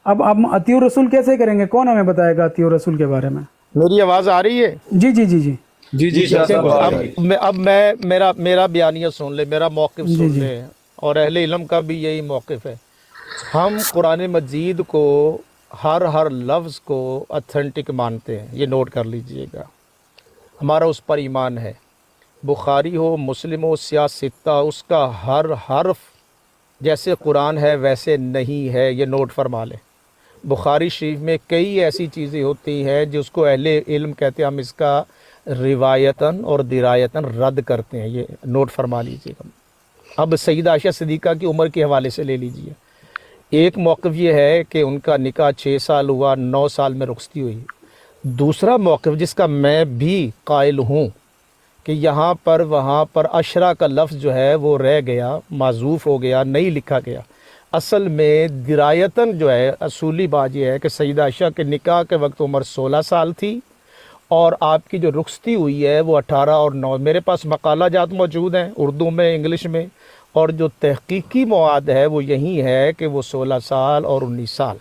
اب اطیع الرسول کیسے کریں گے, کون ہمیں بتائے گا اطیع الرسول کے بارے میں؟ میری آواز آ رہی ہے؟ جی جی جی جی جی جی شاہ صاحب. اب میں میرا بیانیہ سن لے, میرا موقف سن لے, اور اہل علم کا بھی یہی موقف ہے. ہم قرآن مجید کو ہر لفظ کو اتھینٹک مانتے ہیں, یہ نوٹ کر لیجئے گا. ہمارا اس پر ایمان ہے. بخاری ہو, مسلم ہو, سیاستہ, اس کا ہر حرف جیسے قرآن ہے ویسے نہیں ہے, یہ نوٹ فرما لیں. بخاری شریف میں کئی ایسی چیزیں ہوتی ہیں جس کو اہل علم کہتے ہیں, ہم اس کا روایتاً اور درایتاً رد کرتے ہیں, یہ نوٹ فرما لیجئے گا. اب سیدہ عائشہ صدیقہ کی عمر کے حوالے سے لے لیجئے. ایک موقف یہ ہے کہ ان کا نکاح 6 سال ہوا, 9 سال میں رخصتی ہوئی. دوسرا موقف جس کا میں بھی قائل ہوں کہ یہاں پر وہاں پر عشرہ کا لفظ جو ہے وہ رہ گیا, معذوف ہو گیا, نہیں لکھا گیا. اصل میں درایتاً جو ہے اصولی بات یہ ہے کہ سیدہ عائشہ کے نکاح کے وقت عمر 16 سال تھی, اور آپ کی جو رخصتی ہوئی ہے وہ 18 اور 9. میرے پاس مقالہ جات موجود ہیں اردو میں, انگلش میں, اور جو تحقیقی مواد ہے وہ یہی ہے کہ وہ 16 سال اور 19 سال.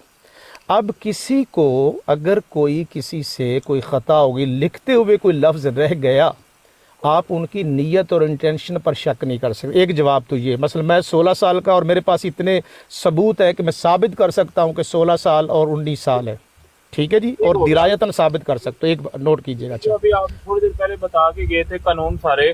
اب کسی کو اگر کوئی کسی سے کوئی خطا ہوگی, لکھتے ہوئے کوئی لفظ رہ گیا, آپ ان کی نیت اور انٹینشن پر شک نہیں کر سکتے. ایک جواب تو یہ, مثلا میں 16 سال کا اور میرے پاس اتنے ثبوت ہے کہ میں ثابت کر سکتا ہوں کہ 16 سال اور 19 سال ہے, ٹھیک ہے جی, اور درایتاً ثابت کر سکتے ہو. ایک نوٹ کیجئے گا. ابھی آپ تھوڑی دیر پہلے بتا کے گئے تھے قانون سارے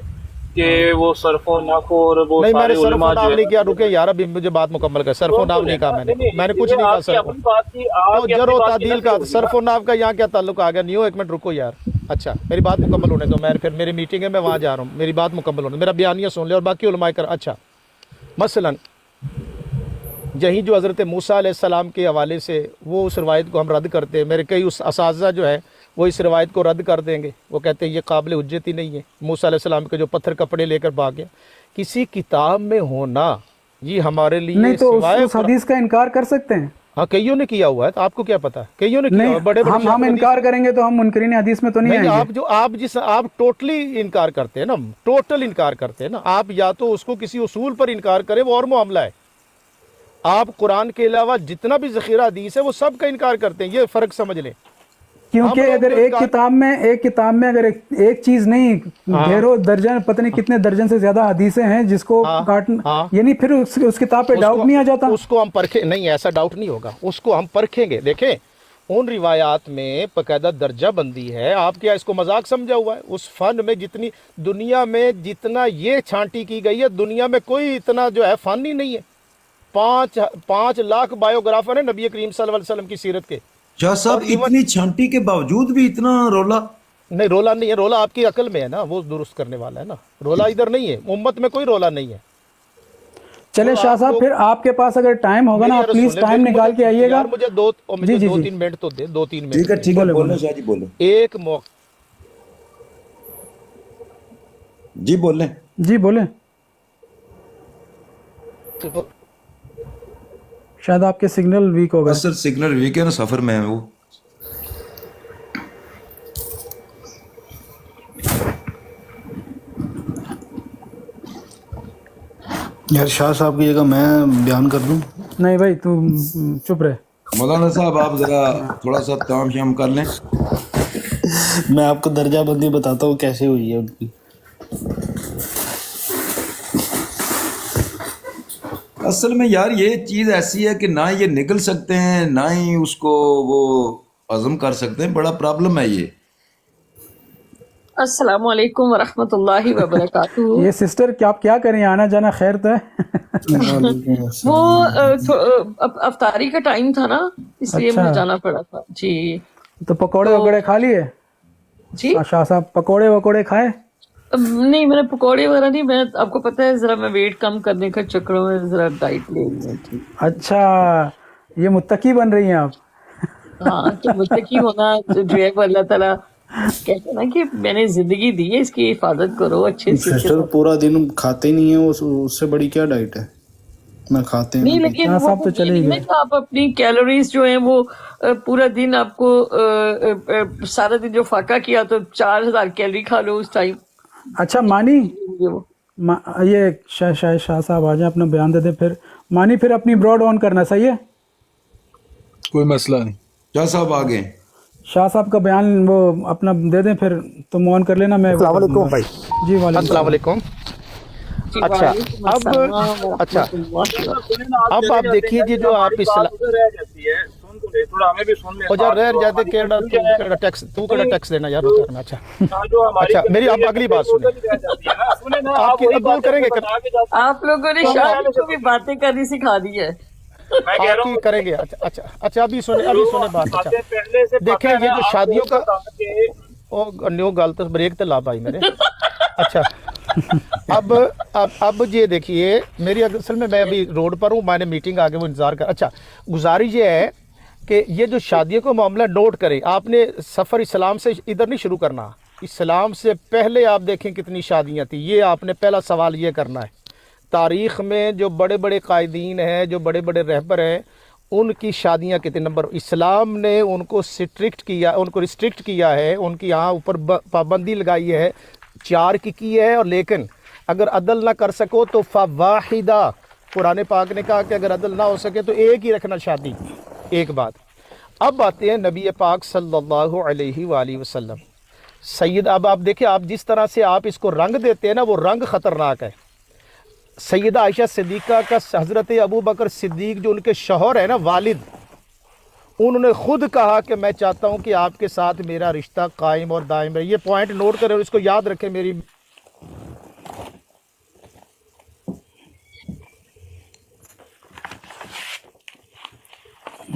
کہ وہ صرف و نحو اور وہ نہیں، میں سارے نے صرف و علماء جو نحو ہے نہیں کیا، رکے یار ابھی مجھے بات مکمل کر. صرف و نحو نہیں کہا میں نے کچھ نہیں کہا. صرف تو جر و تعدیل کا صرف و نحو کا یہاں کیا تعلق آ گیا؟ نیو ایک منٹ رکو یار. اچھا میری بات مکمل ہونے دو، میں پھر میری میٹنگ ہے، میں وہاں جا رہا ہوں، میری بات مکمل ہونے دو، میرا بیانیہ سن لے اور باقی علماء کر. اچھا مثلا یہی جو حضرت موسیٰ علیہ السلام کے حوالے سے وہ اس روایت کو ہم رد کرتے ہیں، میرے کئی اس اساتذہ جو ہے وہ اس روایت کو رد کر دیں گے، وہ کہتے ہیں یہ قابل حجت ہی نہیں ہے. موسیٰ علیہ السلام کے جو پتھر کپڑے لے کر بھاگ گیا، کسی کتاب میں ہونا یہ ہمارے لیے نہیں تو سوائے اس حدیث کا انکار کر سکتے ہیں. ہاں کئیوں نے کیا ہوا ہے، تو آپ کو کیا پتا؟ کئیوں نے کیا ہوا ہے، بڑے بڑے ہم انکار کریں گے تو ہم منکرین حدیث میں تو نہیں نہیں. آئیں گے. آپ ٹوٹلی انکار کرتے ہیں نا، ٹوٹل انکار کرتے ہیں نا. آپ یا تو اس کو کسی اصول پر انکار کریں، وہ اور معاملہ ہے. آپ قرآن کے علاوہ جتنا بھی ذخیرہ حدیث ہے وہ سب کا انکار کرتے ہیں، یہ فرق سمجھ لیں. کیونکہ اگر ایک کتاب میں اگر ایک چیز نہیں، ڈھیروں درجن پتہ نہیں کتنے درجن سے زیادہ حدیثیں ہیں جس کو کاٹنا، یعنی پھر اس کتاب پہ ڈاؤٹ نہیں آ جاتا. اس کو ہم پرکھیں نہیں، ایسا ڈاؤٹ نہیں ہوگا، اس کو ہم پرکھیں گے. دیکھیں ان روایات میں باقاعدہ درجہ بندی ہے. آپ کیا اس کو مذاق سمجھا ہوا ہے؟ اس فن میں جتنی دنیا میں جتنا یہ چھانٹی کی گئی ہے، دنیا میں کوئی اتنا جو ہے فن ہی نہیں ہے. 5 لاکھ بایوگرافر ہیں نبی کریم صلی اللہ علیہ وسلم کی سیرت کے. شاہ صاحب اتنی چھانٹی کے باوجود بھی اتنا رولا؟ نہیں رولا نہیں ہے، رولا آپ کی عقل میں ہے نا، وہ درست کرنے والا ہے نا. رولا ادھر نہیں ہے، امت میں کوئی رولا نہیں ہے. چلے شاہ صاحب پھر آپ کے پاس اگر ٹائم ہوگا نا، پلیز ٹائم نکال کے آئیے گا. مجھے 2-3 منٹ تو دے، 2-3 منٹ. ٹھیک ہے ٹھیک ہے، بولیں شاہ جی بولیں. ایک موقع جی بولیں. جی بولیں. شاید آپ کے سگنل ویک ہو گئے. سر سگنل ویک ہے نا، سفر میں ہے وہ. یار شاہ صاحب کی جگہ میں بیان کر دوں؟ نہیں بھائی تو چپ رہے. مولانا صاحب آپ ذرا تھوڑا سا کام شام کر لیں. میں آپ کو درجہ بندی بتاتا ہوں کیسے ہوئی ہے ان کی. اصل میں یار یہ چیز ایسی ہے کہ نہ یہ نکل سکتے ہیں، نہ ہی اس کو وہ ہضم کر سکتے ہیں. بڑا پرابلم ہے یہ. السلام علیکم ورحمۃ اللہ وبرکاتہ. یہ سسٹر کیا آپ کیا کریں، آنا جانا خیر تو ہے؟ وہ افطاری کا ٹائم تھا نا، اس لیے مجھے جانا پڑا تھا. جی تو پکوڑے وکوڑے کھا لیے؟ جی شاہ صاحب پکوڑے وکوڑے کھائے؟ نہیں میں نے پکوڑے وغیرہ نہیں، میں آپ کو پتہ ہے ذرا میں ویٹ کم کرنے کا چکروں میں ذرا ڈائٹ لے لی ہے. اچھا یہ متقی بن رہی ہیں آپ؟ ہاں تو متقی ہونا جو ہے وہ اللہ تعالیٰ کہتے ہیں نا کہ میں نے زندگی دی ہے، اس کی حفاظت کرو اچھے سے. سسٹر پورا دن کھاتے نہیں ہیں، اس سے بڑی کیا ڈائٹ ہے؟ نہ کھاتے ہیں نہیں، لیکن آپ اپنی کیلوریز جو ہیں وہ پورا دن آپ کو سارا دن جو فاقہ کیا تو 4000 کیلری کھا لو اس ٹائم. اچھا مانی یہ شاہ صاحب آ جائیں اپنا بیان دے دیں. پھر مانی پھر اپنی براڈ آن کرنا صحیح ہے، کوئی مسئلہ نہیں. شاہ صاحب آگے شاہ صاحب کا بیان وہ اپنا دے دیں، پھر تم آن کر لینا. میں السلام علیکم بھائی. جی وعلیکم السلام علیکم. اچھا اب آپ دیکھیے جی جو آپ ٹیکس دینا یار کرنا. اچھا میری آپ اگلی بات سنیں، آپ کریں گے. آپ لوگوں نے شاید کو بھی باتیں کرنی سکھا دی ہے. آپ کی کریں گے. اچھا ابھی سنیں بات. اچھا دیکھیں یہ جو شادیوں کا نیو گل تو بریک تو لا پائی میرے. اچھا اب یہ دیکھیے میری اصل میں ابھی روڈ پر ہوں، میں نے میٹنگ آگے وہ انتظار کر. اچھا گزارش یہ ہے کہ یہ جو شادیوں کا معاملہ نوٹ کریں. آپ نے سفر اسلام سے ادھر نہیں شروع کرنا، اسلام سے پہلے آپ دیکھیں کتنی شادیاں تھیں. یہ آپ نے پہلا سوال یہ کرنا ہے. تاریخ میں جو بڑے بڑے قائدین ہیں، جو بڑے بڑے رہبر ہیں، ان کی شادیاں کتنے نمبر. اسلام نے ان کو ریسٹرکٹ کیا ہے، ان کی یہاں اوپر پابندی لگائی ہے. 4 کی ہے، اور لیکن اگر عدل نہ کر سکو تو فواحدہ. قرآن پاک نے کہا کہ اگر عدل نہ ہو سکے تو ایک ہی رکھنا شادی. ایک بات. اب آتے ہیں نبی پاک صلی اللہ علیہ وآلہ وسلم. اب آپ دیکھیں، آپ جس طرح سے آپ اس کو رنگ دیتے ہیں نا، وہ رنگ خطرناک ہے. سیدہ عائشہ صدیقہ کا حضرت ابو بکر صدیق جو ان کے شوہر ہیں نا، والد، انہوں نے خود کہا کہ میں چاہتا ہوں کہ آپ کے ساتھ میرا رشتہ قائم اور دائم رہے. یہ پوائنٹ نوٹ کریں اور اس کو یاد رکھیں.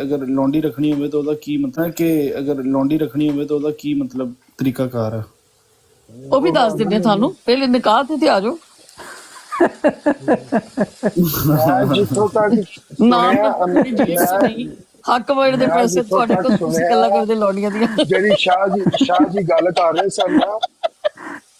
ਅਗਰ ਲੌਂਡੀ ਰੱਖਣੀ ਹੋਵੇ ਤਾਂ ਉਹਦਾ ਕੀ ਮਤਲਬ ਕੀ ਮਤਲਬ ਤਰੀਕਾਕਾਰ ਹੈ? ਉਹ ਵੀ ਦੱਸ ਦਿੰਦੇ ਤੁਹਾਨੂੰ, ਪਹਿਲੇ ਨਿਕਾਹ ਤੇ ਆ ਜਾਓ। ਜਿੱਥੋਂ ਤੱਕ ਨਹੀਂ ਹੱਕ ਵੜ ਦੇ ਪੈਸੇ ਤੁਹਾਡੇ ਕੋਲ, ਤੁਸੀਂ ਗੱਲਾਂ ਕਰਦੇ ਲੌਂਡੀਆਂ ਦੀਆਂ। ਜਿਹੜੀ ਸ਼ਾਹ ਜੀ ਗੱਲ ਕਰ ਰਹੇ ਸਨ ਨਾ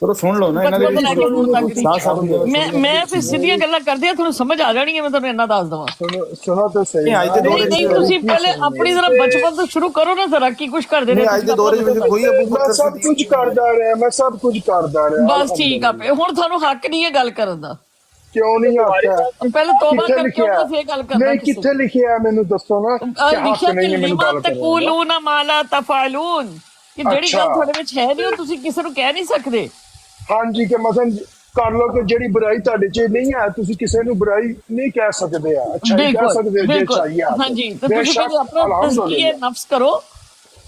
ਚਲੋ ਸੁਣ ਲਓ ਨਾ ਇਹਨਾਂ ਦੀ। ਮੈਂ ਫਿਰ ਸਿੱਧੀਆਂ ਗੱਲਾਂ ਕਰਦੇ ਆ, ਤੁਹਾਨੂੰ ਸਮਝ ਆ ਜਾਣੀ ਹੈ, ਮੈਂ ਤੁਹਾਨੂੰ ਇੰਨਾ ਦੱਸ ਦਵਾਂ। ਸੁਣੋ ਤਾਂ ਸਹੀ। ਨਹੀਂ ਤੁਸੀਂ ਪਹਿਲੇ ਆਪਣੀ ਜ਼ਰਾ ਬਚਪਨ ਤੋਂ ਸ਼ੁਰੂ ਕਰੋ ਨਾ, ਜ਼ਰਾ ਕੀ ਕੁਝ ਕਰਦੇ ਨੇ ਅੱਜ ਦੇ ਦੌਰ ਵਿੱਚ ਕੋਈ ਮੈਂ ਸਭ ਕੁਝ ਕਰਦਾ ਰਿਹਾ ਬਸ ਠੀਕ ਆ। ਹੁਣ ਤੁਹਾਨੂੰ ਹੱਕ ਨਹੀਂ ਹੈ ਗੱਲ ਕਰਨ ਦਾ। ਕਿਉਂ ਨਹੀਂ ਆਖਿਆ? ਪਹਿਲੇ ਤੋਬਾ ਕਰਕੇ ਫਿਰ ਗੱਲ ਕਰਨਾ। ਨਹੀਂ ਕਿੱਥੇ ਲਿਖਿਆ ਮੈਨੂੰ ਦੱਸੋ ਨਾ। ਲਿਖਿਆ ਕਿ ਲਿਮਾ ਤਕੂਲੂਨ ਮਾ ਲਾ ਤਫਅਲੂਨ, ਕਿ ਜਿਹੜੀ ਗੱਲ ਤੁਹਾਡੇ ਵਿੱਚ ਹੈ ਨਹੀਂ ਉਹ ਤੁਸੀਂ ਕਿਸੇ ਨੂੰ ਕਹਿ ਨਹੀਂ ਸਕਦੇ। ਹਾਂਜੀ, ਕਿ ਮਸਲਨ ਕਰ ਲੋ ਕਿ ਜਿਹੜੀ ਬੁਰਾਈ ਤੁਹਾਡੇ 'ਚ ਨਹੀਂ ਹੈ ਤੁਸੀਂ ਕਿਸੇ ਨੂੰ ਬੁਰਾਈ ਨਹੀਂ ਕਹਿ ਸਕਦੇ ਆ, ਅੱਛਾ ਨਹੀਂ ਕਹਿ ਸਕਦੇ ਜੇ ਚਾਹੀਏ। ਹਾਂਜੀ, ਤੇ ਤੁਸੀਂ ਆਪਣਾ ਤਜ਼ਕੀਏ ਨਫਸ ਕਰੋ।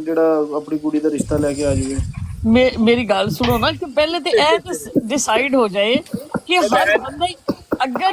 ਜਿਹੜਾ ਆਪਣੀ ਕੁੜੀ ਦਾ ਰਿਸ਼ਤਾ ਲੈ ਕੇ ਆ ਜਾਵੇ। ਮੇਰੀ ਗੱਲ ਸੁਣੋ ਨਾ, ਕਿ ਪਹਿਲੇ ਤੇ ਇਹ ਡਿਸਾਈਡ ਹੋ ਜਾਏ ਕਿ ਹਰ ਬੰਦਾ, ਅਗਰ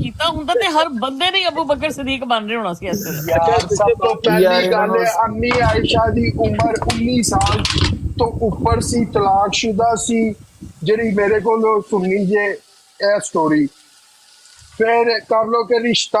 ਕੀਤਾ ਹੁੰਦਾ ਤੇ ਹਰ ਬੰਦੇ ਨੇ ਅਬੂ ਬਕਰ ਸਿੱਦੀਕ ਬਣ ਰਹੇ ਹੋਣਾ ਸੀ ਇਸ ਵੇਲੇ। ਯਾਰ ਸਭ ਤੋਂ ਪਹਿਲੀ ਗੱਲ ਹੈ, ਅੰਮੀ ਆਇਸ਼ਾ ਦੀ ਉਮਰ 19 ਸਾਲ ਤੋਂ ਉੱਪਰ ਸੀ, ਤਲਾਕਸ਼ੁਦਾ ਸੀ, ਜਿਹੜੀ ਮੇਰੇ ਕੋਲ ਸੁਣੀ ਜੇ ਇਹ ਸਟੋਰੀ। ਫਿਰ ਕਰ ਲੋ ਕਿ ਰਿਸ਼ਤਾ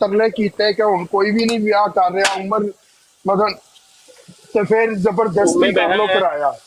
ਤਰਲੇ ਕੀਤੇ ਕਿ ਹੁਣ ਕੋਈ ਵੀ ਨਹੀਂ ਵਿਆਹ ਕਰ ਰਿਹਾ, ਉਮਰ ਮਤਲਬ, ਤੇ ਫਿਰ ਜ਼ਬਰਦਸਤੀ ਕਰ ਲੋ ਕਰਾਇਆ।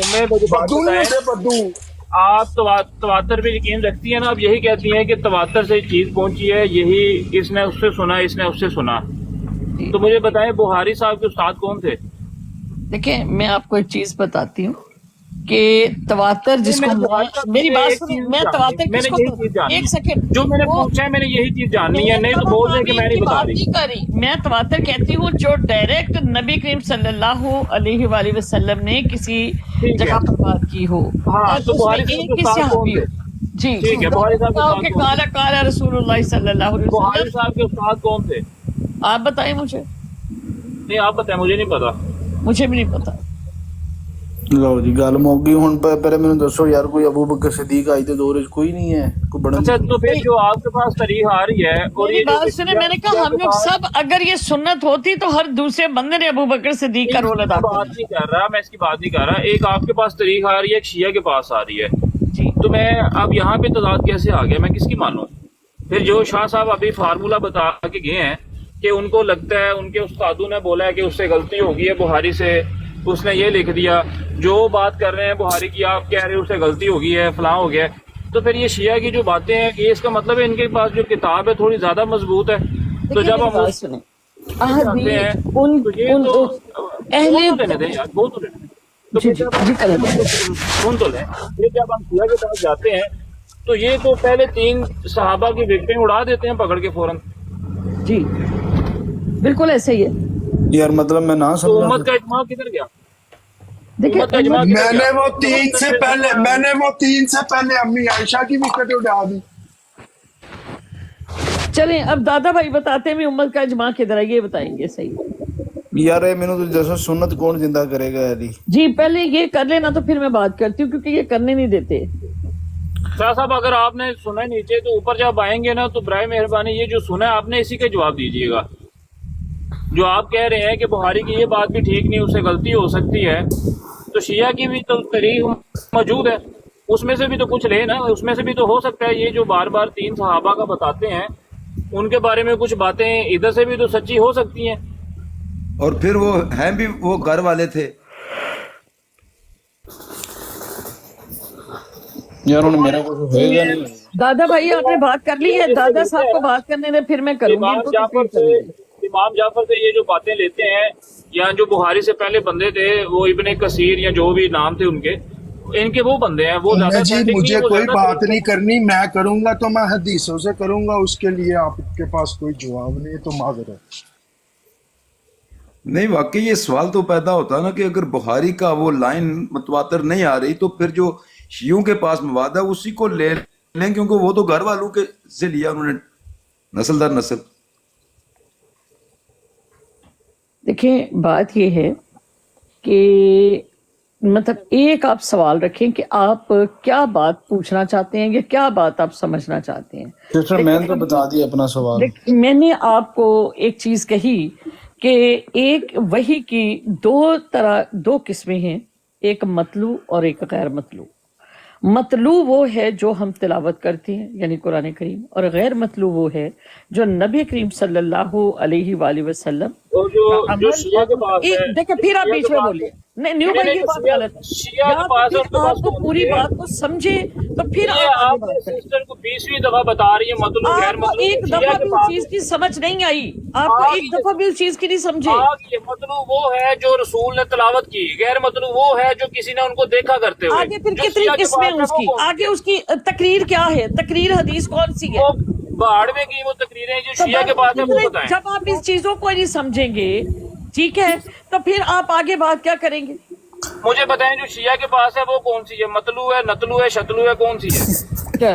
بدو سے بدو آپ تواتر پہ یقین رکھتی ہیں نا, آپ یہی کہتی ہیں کہ تواتر سے چیز پہنچی ہے, یہی اس نے اس سے سنا, اس نے اس سے سنا. تو مجھے بتائیں بخاری صاحب کے استاد کون تھے؟ دیکھیں میں آپ کو ایک چیز بتاتی ہوں کہ تواتر جس کو, میری بات سنیں, میں تواتر کس کو, ایک سیکنڈ, جو میں نے پوچھا ہے میں نے یہی چیز جاننی ہے, نہیں تو بول رہے کہ میں نہیں بتا رہی. میں تواتر کہتی ہوں جو ڈائریکٹ نبی کریم صلی اللہ علیہ وآلہ وسلم نے کسی جگہ پر بات کی ہو, ہاں تو بخاری صاحب جی ٹھیک ہے, بخاری صاحب کے کالا کالا رسول اللہ صلی اللہ علیہ بخاری وسلم. صاحب کے استاد کون تھے؟ آپ بتائیں مجھے. نہیں آپ بتائیں, مجھے نہیں پتا. مجھے بھی نہیں پتا. لو جی گل موک گئی ہوں. پہلے مینوں دسو یار کوئی ابو بکر صدیق اج دے دور وچ کوئی نہیں ہے کوئی بڑا. اچھا تو پھر جو آپ کے پاس تاریخ آ رہی ہے, اور یہ بات سنیں, میں نے کہا ہم لوگ سب, اگر یہ سنت ہوتی تو ہر دوسرے بندے نے ابو بکر صدیق کا رول ادا بات نہیں کر رہا, میں اس کی بات نہیں کر رہا. ایک آپ کے پاس تاریخ آ رہی ہے, ایک شیعہ کے پاس آ رہی ہے, تو میں اب یہاں پہ تضاد کیسے آ گیا, میں کس کی مانوں؟ پھر جو شاہ صاحب ابھی فارمولہ بتا کے گئے ہیں کہ ان کو لگتا ہے ان کے استادوں نے بولا ہے کہ اس سے غلطی ہوگی ہے بخاری سے, اس نے یہ لکھ دیا, جو بات کر رہے ہیں بخاری کی آپ کہہ رہے ہیں اس سے غلطی ہوگی ہے, فلاں ہو گیا ہے, تو پھر یہ شیعہ کی جو باتیں ہیں یہ اس کا مطلب ہے ان کے پاس جو کتاب ہے تھوڑی زیادہ مضبوط ہے. تو جب ہم جانتے ہیں سن تو لیں, یہ جب ہم شیعہ کے پاس جاتے ہیں تو یہ تو پہلے 3 صحابہ کی وکٹیں اڑا دیتے ہیں پکڑ کے فوراً. جی بالکل ایسے ہی ہے یار مطلب میں نہ تو سمجھا. امت کا اجماع کدھر گیا؟ میں نے وہ 3 سے پہلے امی عائشہ کی وکٹ اڑا دی. چلیں اب دادا بھائی بتاتے ہیں امت کا اجماع کدھر ہے, یہ بتائیں گے. صحیح یار مینوں تو جیسا سنت کون زندہ کرے گا علی جی, پہلے یہ کر لینا تو پھر میں بات کرتی ہوں, کیونکہ یہ کرنے نہیں دیتے. شاہ صاحب اگر آپ نے سنا ہے نیچے تو اوپر جب آئیں گے نا تو برائے مہربانی یہ جو سنا ہے آپ نے اسی کا جواب دیجیے گا. جو آپ کہہ رہے ہیں کہ بخاری کی یہ بات بھی ٹھیک نہیں, اس سے غلطی ہو سکتی ہے, تو شیعہ کی بھی تو تاریخ موجود ہے, اس میں سے بھی تو کچھ لے نا, اس میں سے بھی تو ہو سکتا ہے یہ جو بار بار 3 صحابہ کا بتاتے ہیں ان کے بارے میں کچھ باتیں ادھر سے بھی تو سچی ہو سکتی ہیں. اور پھر وہ ہیں بھی وہ گھر والے تھے. یار میرا کچھ ہوئے گا نہیں. دادا بھائی آپ نے بات کر لی ہے, دادا صاحب کو بات کرنے دیں, پھر میں کروں گی. امام جعفر سے یہ جو باتیں لیتے ہیں, یا جو بخاری سے پہلے بندے تھے وہ ابن کثیر یا جو بھی نام تھے ان کے وہ بندے ہیں, وہ زیادہ جی مجھے کوئی بات نہیں کرنی, میں کروں گا تو میں حدیثوں سے کروں گا, اس کے لیے آپ کے پاس کوئی جواب نہیں تو معذرت. نہیں واقعی یہ سوال تو پیدا ہوتا ہے نا کہ اگر بخاری کا وہ لائن متواتر نہیں آ رہی تو پھر جو شیعوں کے پاس مواد ہے اسی کو لے لیں, کیونکہ وہ تو گھر والوں کے سے لیا انہوں نے نسل در نسل. دیکھیں بات یہ ہے کہ مطلب ایک آپ سوال رکھیں کہ آپ کیا بات پوچھنا چاہتے ہیں یا کیا بات آپ سمجھنا چاہتے ہیں. سسٹر میں نے تو بتا دیا اپنا سوال. میں نے آپ کو ایک چیز کہی کہ ایک وحی کی 2 قسمیں ہیں, ایک مطلوع اور ایک غیر مطلوع. مطلوع وہ ہے جو ہم تلاوت کرتے ہیں یعنی قرآن کریم, اور غیر مطلوع وہ ہے جو نبی کریم صلی اللہ علیہ وآلہ وسلم. دیکھیں پھر آپ بیچ میں بولیں, نہیں نیو بھائی یہ بات غلط ہے, آپ کو پوری بات کو سمجھے تو پھر آپ 20ویں دفعہ بتا رہی ہے مطلوع غیر مطلوع. ایک دفعہ بھی اس چیز کی سمجھ نہیں آئی, آپ کو ایک دفعہ بھی اس چیز کی نہیں سمجھے. یہ مطلوع وہ ہے جو رسول نے تلاوت کی, غیر مطلوع وہ ہے جو کسی نے ان کو دیکھا کرتے ہوئے. آگے پھر کتنی قسمیں اس کی, آگے اس کی تقریر کیا ہے, تقریر حدیث کون سی ہے, باڑ میں کی وہ تقریریں جو شیعہ کے پاس ہے وہ بتائیں. جب آپ اس چیزوں کو نہیں سمجھیں گے ٹھیک ہے تو پھر آپ آگے بات کیا کریں گے. مجھے بتائیں جو شیعہ کے پاس ہے وہ کون سی ہے, مطلوع ہے, نطلوع ہے, شطلوع ہے, کون سی ہے؟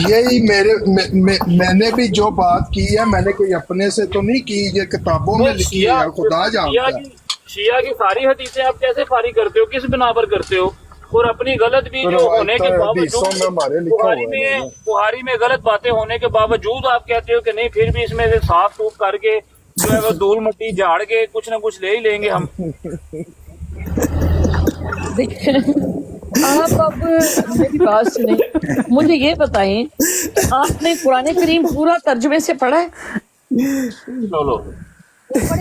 یہی میں نے بھی جو بات کی ہے میں نے کوئی اپنے سے تو نہیں کی, یہ کتابوں میں لکھی ہے, خدا جانتا ہے. شیعہ کی ساری حدیثیں آپ کیسے فارغ کرتے ہو, کس بنا پر کرتے ہو, اور اپنی غلط بھی جو ہونے کے باوجود بخاری میں غلط باتیں ہونے کے باوجود آپ کہتے ہو کہ نہیں پھر بھی اس میں سے صاف سوف کر کے جو ہے وہ دھول مٹی جھاڑ کے کچھ نہ کچھ لے ہی لیں گے ہم. آپ اب میری بات سنیں, مجھے یہ بتائیں آپ نے قرآن کریم پورا ترجمے سے پڑھا ہے؟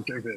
ਕੇ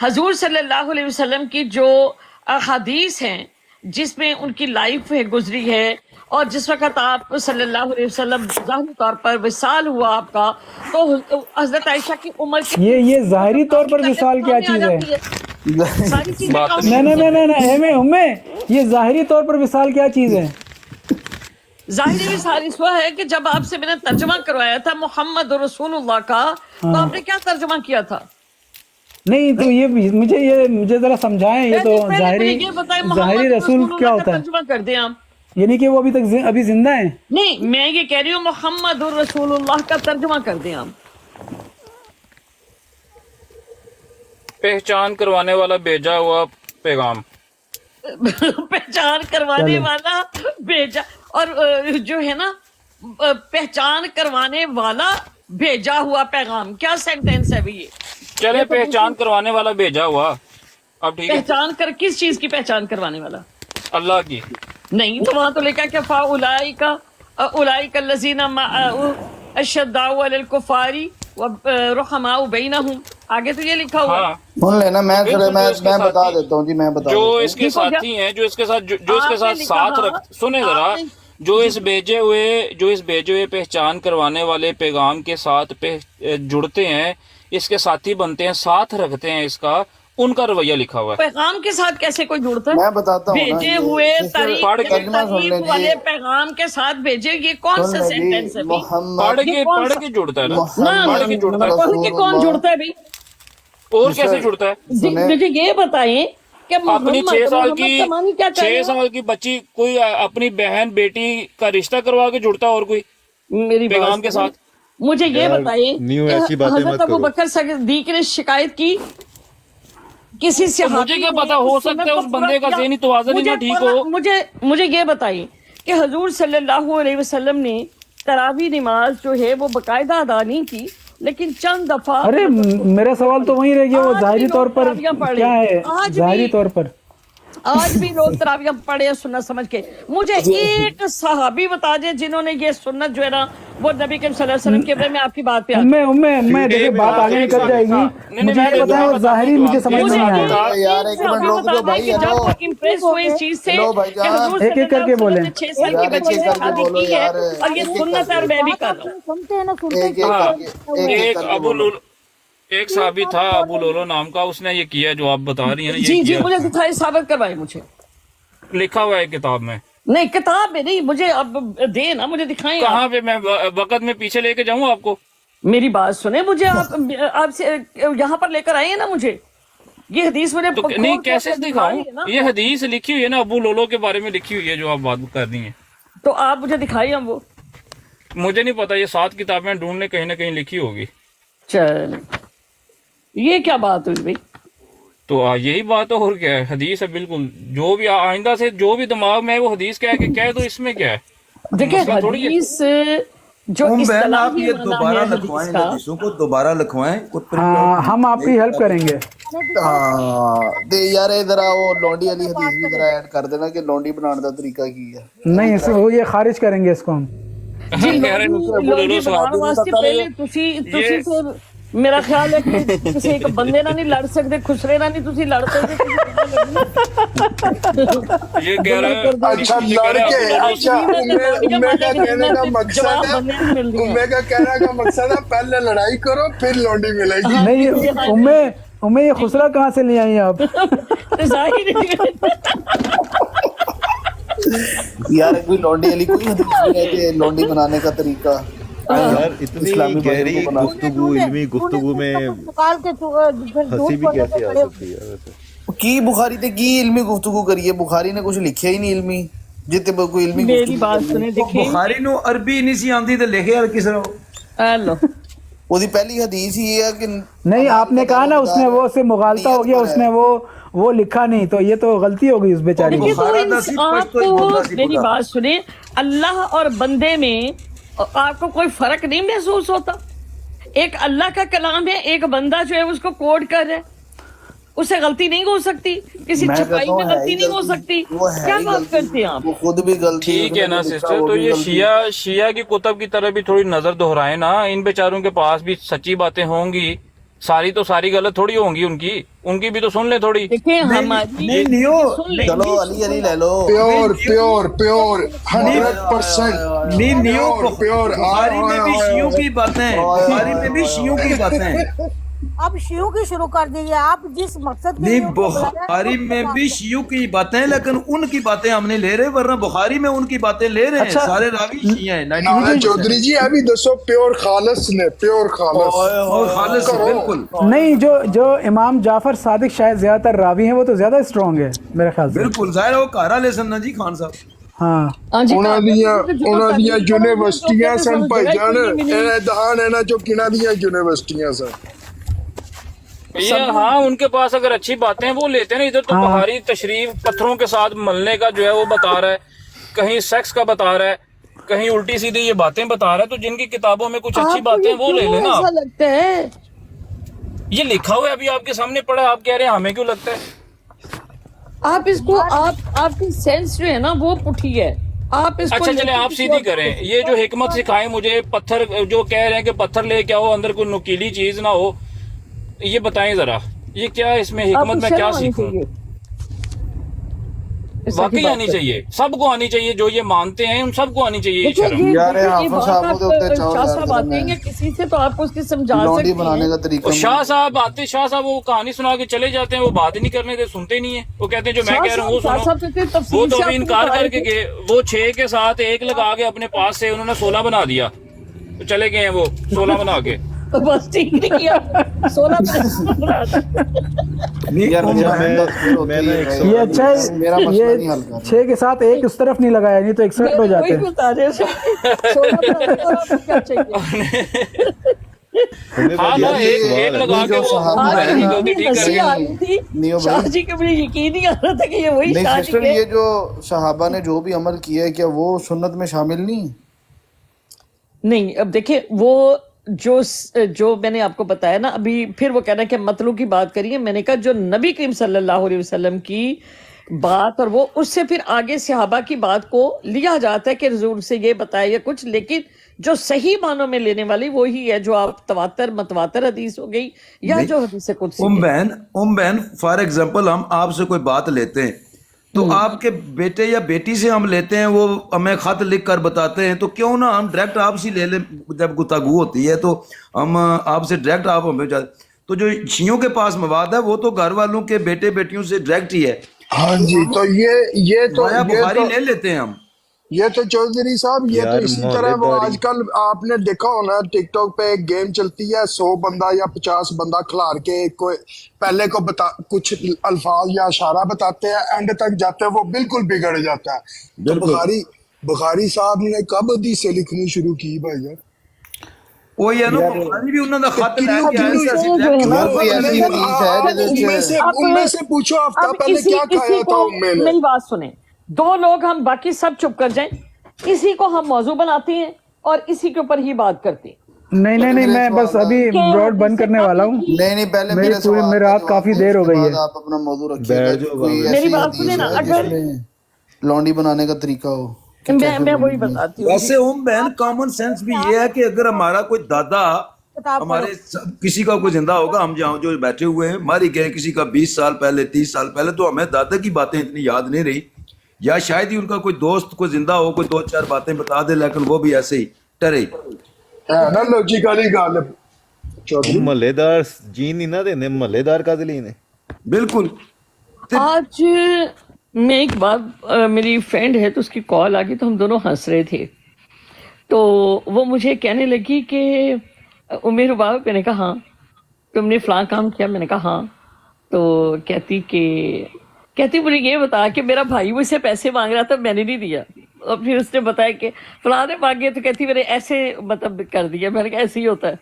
حضور صلی اللہ علیہ وسلم کی جو احادیث ہیں جس میں ان کی لائف گزری ہے، اور جس وقت آپ صلی اللہ علیہ وسلم ظاہری طور پر وصال ہوا آپ کا، تو حضرت عائشہ کی عمر کی یہ ظاہری طور پر وصال کیا چیز ہے؟ ساری چیزیں نہیں، یہ ظاہری طور پر وصال کیا چیز ہے؟ ظاہری وصال اس وقت ہے کہ جب آپ سے میں نے ترجمہ کروایا تھا محمد رسول اللہ کا، تو آپ نے کیا ترجمہ کیا تھا؟ نہیں تو یہ مجھے ذرا سمجھائیں، یہ تو ظاہری رسول کیا ہوتا ہے؟ ترجمہ کر دیں آپ، یعنی کہ وہ ابھی زندہ ہیں؟ نہیں، میں یہ کہہ رہی ہوں محمد رسول اللہ کا ترجمہ کر دیں آپ۔ پہچان کروانے والا بھیجا ہوا پیغام، پہچان کروانے والا بھیجا، اور جو ہے نا پہچان کروانے والا بھیجا ہوا پیغام، کیا سینٹینس ہے بھی یہ؟ چلے پہچان کروانے والا بھیجا ہوا، اب ٹھیک ہے، پہچان کر کس چیز کی پہچان کروانے والا؟ اللہ کی۔ نہیں، تو وہاں تو لکھا کہ فاولائک الذین اشداء علی الکفار ورحماء بینہم، آگے تو یہ لکھا ہوا ہے۔ سن لینا، میں بتا دیتا ہوں جی، میں بتا جو اس کے ساتھی ہیں، جو اس کے ساتھ ساتھ رکھ، سنیں ذرا، جو اس بھیجے ہوئے پہچان کروانے والے پیغام کے ساتھ جڑتے ہیں، اس کے ساتھی بنتے ہیں، ساتھ رکھتے ہیں، اس کا ان کا رویہ لکھا ہوا ہے۔ پیغام کے ساتھ کیسے کوئی جڑتا ہے؟ میں بتاتا ہوں، بھیجے ہوئے تاریخ والے پیغام کے ساتھ بھیجے، یہ کون سا سینٹینس ہے؟ پڑھ کے جڑتا ہے نا، پڑھ کے جڑتا ہے، پڑھ کے کون جڑتا ہے بھائی؟ اور کیسے جڑتا ہے؟ مجھے یہ بتائیں کہ اپنی 6 سال کی بچی کوئی اپنی بہن بیٹی کا رشتہ کروا کے جڑتا ہے، اور کوئی میری پیغام کے ساتھ؟ مجھے یہ بتائیں کہ حضرت ابوبکر صدیق نے شکایت کی کسی سے؟ مجھے کیا پتا، ہو سکتا ہے اس بندے کا ذہنی توازن ہی نہ ٹھیک ہو۔ مجھے یہ بتائیے کہ حضور صلی اللہ علیہ وسلم نے تراویح نماز جو ہے وہ باقاعدہ ادا نہیں کی، لیکن چند دفعہ۔ ارے میرا سوال تو وہی رہ گیا، وہ ظاہری طور پر کیا ہے؟ ظاہری طور پر آج بھی لوگ تراویح پڑھے سنت سمجھ کے۔ مجھے ایک صحابی بتا دیں جنہوں نے یہ سنت جو ہے نا وہ نبی کریم صلی اللہ علیہ وسلم کے بارے میں آپ کی بات پہ میں دیکھیں بات آگے نکل جائے گی، مجھے یہ بتائیں وہ ظاہری مجھے سمجھ نہیں آیا۔ یار ایک منٹ روک دو بھائی، امپریس ہوئے اس چیز سے کہ حضور ایک ایک کر کے بولیں، 6 سال کی بچی سے شادی کی ہے، اور یہ سنت ہے، اور میں بھی کر رہا ہوں۔ سنتے ہیں نا، سنتے ہیں۔ ایک صحابی تھا ابو لولو نام کا، اس نے یہ کیا جو آپ بتا رہی ہیں، جی مجھے دکھائے، ثابت کروائے مجھے، لکھا ہوا ہے کتاب میں۔ نہیں کتاب میں نہیں، مجھے اب دے نا، مجھے دکھائیں۔ کہاں پہ میں وقت میں پیچھے لے کے جاؤں آپ کو؟ میری بات سنیں، مجھے آپ سے یہاں پر لے کر آئے ہیں نا، مجھے یہ حدیث مجھے نہیں کیسے دکھاؤں؟ یہ حدیث لکھی ہوئی ہے نا، ابو لولو کے بارے میں لکھی ہوئی ہے جو آپ بات کر رہی ہیں، تو آپ مجھے دکھائیے وہ۔ مجھے نہیں پتا، یہ 7 کتابیں ڈھونڈنے کہیں نہ کہیں لکھی ہوگی۔ چل یہ کیا بات ہوئی بھائی؟ تو یہی بات ہے، اور کیا ہے؟ حدیث ہے بالکل، جو بھی آئندہ سے جو بھی دماغ میں وہ حدیث کہہ کے کہہ تو اس میں کیا ہے؟ دیکھیں حدیث جو آپ اصطلاحی یہ معنی دوبارہ ہے لکھوائیں، حدیث کا، حدیثوں کو دوبارہ لکھوائیں۔ ہم آپ کی ہیلپ کریں گے۔ یار ذرا وہ لونڈی والی حدیث بھی ذرا ایڈ کر دینا کہ لونڈی بنانے کا طریقہ کی ہے۔ نہیں وہ یہ خارج کریں گے اس کو ہم۔ جی لوگی بنانے واسطے پہلے تسی تو میرا خیال ہے کہ کسی ایک بندے نہ نہیں لڑ سکتے، خسرے نہ نہیں تسی لڑ سکتے۔ یہ کہہ رہا ہے اچھا لڑ کے، اچھا امے کا کہنے کا مقصد ہے، امے کا کہنے کا مقصد ہے پہلے لڑائی کرو پھر لونڈی ملے گی۔ نہیں امے یہ خسرہ کہاں سے لے آئی آپ؟ یار کوئی لونڈی علی کوئی حدیث نہیں ہے کہ لونڈی بنانے کا طریقہ؟ یار اتنی گہری گفتگو، علمی گفتگو میں ہنسی بھی کیسے آ سکتی ہے؟ کی بخاری تے کی علمی گفتگو کریے؟ بخاری نے کچھ لکھیا ہی نہیں علمی، جتے کوئی علمی میری بات سنیں، دیکھیں بخاری نو عربی نہیں سی آندی تے لکھے یار کس طرح؟ ہیلو وہ دی پہلی حدیث ہی ہے کہ نہیں، آپ نے کہا نا اس نے وہ سے مغالطہ ہو گیا، اس نے وہ لکھا نہیں، تو یہ تو غلطی ہو گئی اس بیچاری کی۔ آپ کو میری بات سنیں، اللہ اور بندے میں آپ کو کوئی فرق نہیں محسوس ہوتا؟ ایک اللہ کا کلام ہے، ایک بندہ جو ہے اس کو کوڈ کر رہا ہے، اس سے غلطی نہیں ہو سکتی، کسی چھپائی میں غلطی نہیں ہو سکتی، کیا بات کرتے ہیں آپ؟ خود بھی غلطی ٹھیک ہے نا سسٹر، تو یہ شیعہ کی کتب کی طرح بھی تھوڑی نظر دہرائیں نا، ان بیچاروں کے پاس بھی سچی باتیں ہوں گی ساری تو ساری غلط تھوڑی ہوں گی ان کی بھی تو سن لیں تھوڑی. دیکھیں نہیں نیو چلو علی لے لو. پیور 100% نہیں نیو پیور. بخاری میں بھی شیعوں کی باتیں بخاری میں بھی شیعوں کی باتیں. اب شیعوں کی شروع کر دیجیے آپ جس مقصد کے نہیں بخاری میں بھی شیعوں کی باتیں لیکن ان کی باتیں ہم نہیں لے رہے ورنہ بخاری میں ان کی باتیں لے رہے ہیں. سارے راوی شیعہ ہیں. چودھری جی ابھی دسو پیور خالص نے پیور خالص بالکل نہیں. جو امام جعفر صادق شاید زیادہ تر راوی ہیں وہ تو زیادہ اسٹرانگ ہے میرے خیال سے. بالکل ظاہر ہے وہ کارا لے سن جی خان صاحب. ہاں انہاں دیاں یونیورسٹیاں سن بھائی جان دہان ہے نا جو کنہ دیاں یونیورسٹیاں سن. ہاں ان کے پاس اگر اچھی باتیں وہ لیتے ہیں. ادھر تو بخاری تشریف پتھروں کے ساتھ ملنے کا جو ہے وہ بتا رہا ہے, کہیں سیکس کا بتا رہا ہے, کہیں الٹی سیدھی یہ باتیں بتا رہا ہے. تو جن کی کتابوں میں کچھ اچھی باتیں وہ لے لینا. ایسا لگتا ہے یہ لکھا ہوا ہے ابھی آپ کے سامنے پڑھا, آپ کہہ رہے ہیں ہمیں کیوں لگتا ہے. آپ اس کو آپ کی سینس جو ہے نا وہ پٹھی ہے. آپ اس کو اچھا چلے آپ سیدھی کریں. یہ جو حکمت سکھائے مجھے پتھر جو کہہ رہے ہیں کہ پتھر لے کے آؤ اندر کوئی نکیلی چیز نہ ہو, یہ بتائیں ذرا یہ کیا اس میں حکمت میں کیا سیکھوں. واقعی آنی چاہیے, سب کو آنی چاہیے. جو یہ مانتے ہیں ان سب کو آنی چاہیے. شاہ صاحب آتے ہیں کسی سے تو آپ اس کی سمجھا سکتے ہیں. شاہ صاحب آتے, شاہ صاحب وہ کہانی سنا کے چلے جاتے ہیں, وہ بات نہیں کرنے دے, سنتے نہیں ہیں. وہ کہتے ہیں جو میں کہہ رہا ہوں وہ سنو. وہ تو ابھی انکار کر کے گئے. وہ 6 کے ساتھ 1 لگا کے اپنے پاس سے انہوں نے 16 بنا دیا. چلے گئے ہیں وہ 16 بنا کے. بس ٹھیک نہیں کیا 16 یہ اچھا ہے. یہ 6 کے ساتھ 1 اس طرف نہیں لگایا نہیں تو 61 ہو جاتے ہیں. یہ جو صحابہ نے جو بھی عمل کیا ہے کیا وہ سنت میں شامل نہیں؟ اب دیکھیں وہ جو میں نے آپ کو بتایا نا ابھی, پھر وہ کہنا کہ مطلوب کی بات کریے. میں نے کہا جو نبی کریم صلی اللہ علیہ وسلم کی بات اور وہ اس سے پھر آگے صحابہ کی بات کو لیا جاتا ہے کہ حضور سے یہ بتایا یا کچھ, لیکن جو صحیح معنوں میں لینے والی وہی ہے جو آپ تواتر متواتر حدیث ہو گئی یا جو حدیث قدسی. بہن فار ایگزامپل ہم آپ سے کوئی بات لیتے ہیں تو آپ کے بیٹے یا بیٹی سے ہم لیتے ہیں, وہ ہمیں خط لکھ کر بتاتے ہیں, تو کیوں نہ ہم ڈائریکٹ آپ سے لے لیں. جب گفتگو ہوتی ہے تو ہم آپ سے ڈائریکٹ آپ ہمیں جاتے. تو جو شیعوں کے پاس مواد ہے وہ تو گھر والوں کے بیٹے بیٹیوں سے ڈائریکٹ ہی ہے. ہاں جی تو یہ تو بخاری لے لیتے ہیں ہم. یہ تو چودھری صاحب یہ تو اسی طرح وہ آج کل آپ نے دیکھا ہونا ٹک ٹاک پہ ایک گیم چلتی ہے, 100 بندہ یا 50 بندہ کھلار کے پہلے کو کچھ الفاظ یا اشارہ بتاتے ہیں, اینڈ تک جاتے ہیں وہ بالکل بگڑ جاتا ہے. تو بخاری صاحب نے کب حدیثیں لکھنی شروع کی بھائی جان؟ وہ یہ نا بخاری بھی انہوں نے خط لے کے ان میں سے پوچھو ہفتہ پہلے کیا کھایا تھا ان میں نے. میری بات سنیں, 2 لوگ ہم باقی سب چپ کر جائیں, اسی کو ہم موضوع بناتے ہیں اور اسی کے اوپر ہی بات کرتے ہیں. نہیں میں بس ابھی براڈ بند کرنے والا ہوں. نہیں پہلے میری رات کافی دیر ہو گئی ہے. آپ اپنا موضوع رکھیے. میری بات سنیں نا, اگر لانڈی بنانے کا طریقہ ہو. میں وہی بتاتی ہوں. ویسے بہن کامن سینس بھی یہ ہے کہ اگر ہمارا کوئی دادا ہمارے کسی کا کوئی زندہ ہوگا, ہم جہاں جو بیٹھے ہوئے ہیں ماری گئے کسی کا 20 سال پہلے 30 سال پہلے, تو ہمیں دادا کی باتیں اتنی یاد نہیں رہی, یا شاید ہی ان کا کوئی دوست کوئی زندہ ہو کوئی 2-4 باتیں بتا دے, لیکن وہ بھی ایسے ہی ٹرے. محلے دار جین نہیں نہ دینے, محلے دار کا دلی نے. بالکل. آج میں ایک بات, میری فرینڈ ہے تو اس کی کال آ گئی تو ہم دونوں ہنس رہے تھے, تو وہ مجھے کہنے لگی کہ عمیر بابا. میں نے کہا ہاں. تم نے فلاں کام کیا؟ میں نے کہا ہاں. تو کہتی مجھے یہ بتا کہ میرا بھائی مجھ سے پیسے مانگ رہا تھا, میں نے نہیں دیا. اور پھر اس نے بتایا کہ فلاں نے مانگے, تو کہتی میں نے ایسے مطلب کر دیا. میں نے کہا ایسے ہی ہوتا ہے.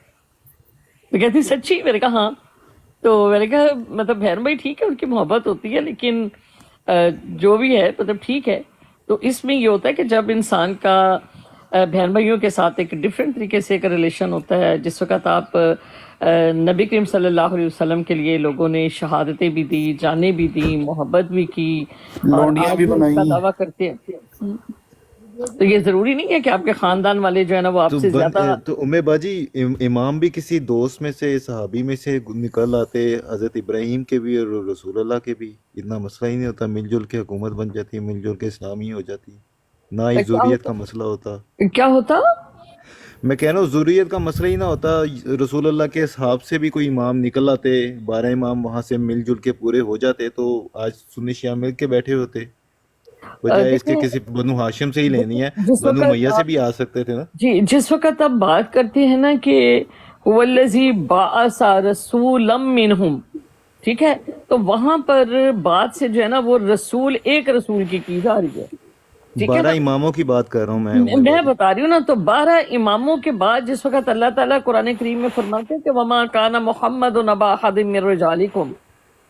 تو کہتی سچی؟ میں نے کہا ہاں. تو میں نے کہا مطلب بہن بھائی ٹھیک ہے ان کی محبت ہوتی ہے, لیکن جو بھی ہے مطلب ٹھیک ہے. تو اس میں یہ ہوتا ہے کہ جب انسان کا بہن بھائیوں کے ساتھ ایک ڈفرینٹ طریقے سے ایک ریلیشن ہوتا ہے, جس وقت آپ نبی کریم صلی اللہ علیہ وسلم کے لیے لوگوں نے شہادتیں بھی دی, جانیں بھی دی, محبت بھی کی, لونڈیاں بھی بنائی, دعویٰ کرتے ہیں. تو یہ ضروری نہیں ہے کہ آپ کے خاندان والے جو ہے نا وہ آپ سے زیادہ. تو امے باجی امام بھی کسی دوست میں سے صحابی میں سے نکل آتے، حضرت ابراہیم کے بھی اور رسول اللہ کے بھی، اتنا مسئلہ ہی نہیں ہوتا، مل جل کے حکومت بن جاتی، مل جل کے اسلامی ہو جاتی، نہ ہی ذریت کا مسئلہ ہوتا. کیا ہوتا؟ میں کہہ رہا ہوں ذریت کا مسئلہ ہی نہ ہوتا، رسول اللہ کے اصحاب سے بھی کوئی امام نکل آتے، 12 امام وہاں سے مل جل کے پورے ہو جاتے، تو آج سنی شیعہ مل کے بیٹھے ہوتے، بجائے اس کے کسی بنو ہاشم سے ہی لینی ہے، بنو میہ سے بھی آ سکتے تھے نا. جی جس وقت آپ بات کرتے ہیں نا کہ هو الذی بعث رسولا منہم، ٹھیک ہے، تو وہاں پر بات سے جو ہے نا وہ رسول ایک رسول کی جا رہی ہے. 12 اماموں کی بات کر رہا ہوں میں بتا رہی ہوں نا. تو 12 اماموں کے بعد جس وقت اللہ تعالیٰ قرآن کریم میں فرماتے ہیں کہ وما کان محمد ابا احد من رجالکم،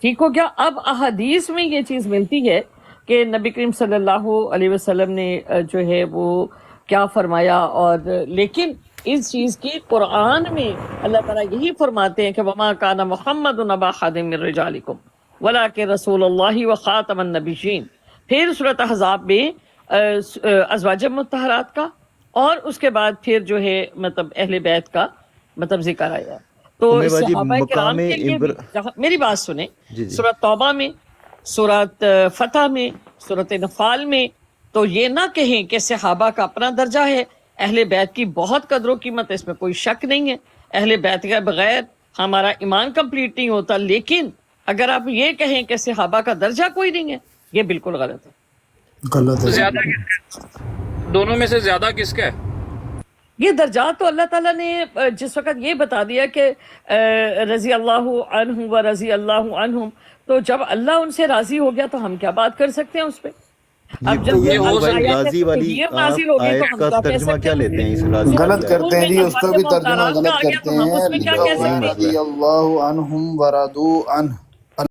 ٹھیک ہو گیا. اب احادیث میں یہ چیز ملتی ہے کہ نبی کریم صلی اللہ علیہ وسلم نے جو ہے وہ کیا فرمایا، اور لیکن اس چیز کی قرآن میں اللہ تعالیٰ یہی فرماتے ہیں کہ وما کان محمد ابا احد من رجالکم ولکن رسول اللہ وخاتم النبیین. پھر سورۃ احزاب میں ازواج مطہرات کا اور اس کے بعد پھر جو ہے مطلب اہل بیت کا مطلب ذکر آیا. تو صحابہ کرام کے لیے میری بات سنیں، سورۃ توبہ میں، سورۃ فتح میں، سورۃ نفال میں تو یہ نہ کہیں کہ صحابہ کا اپنا درجہ ہے، اہل بیت کی بہت قدر و قیمت ہے، اس میں کوئی شک نہیں ہے. اہل بیت کے بغیر ہمارا ایمان کمپلیٹ نہیں ہوتا. لیکن اگر آپ یہ کہیں کہ صحابہ کا درجہ کوئی نہیں ہے، یہ بالکل غلط ہے. زیادہ دونوں میں سے زیادہ کس کا ہے؟ یہ درجات تو اللہ تعالیٰ نے جس وقت یہ بتا دیا کہ رضی اللہ عنہ و رضی اللہ عنہم، تو جب اللہ ان سے راضی ہو گیا تو ہم کیا بات کر سکتے ہیں اس پہ. اب جب راضی والی آیت کا ترجمہ کیا لیتے ہیں؟ اس راضی غلط کرتے ہیں جی، اس کا بھی ترجمہ غلط کرتے ہیں. رضی اللہ عنہم ورضوا عنہ،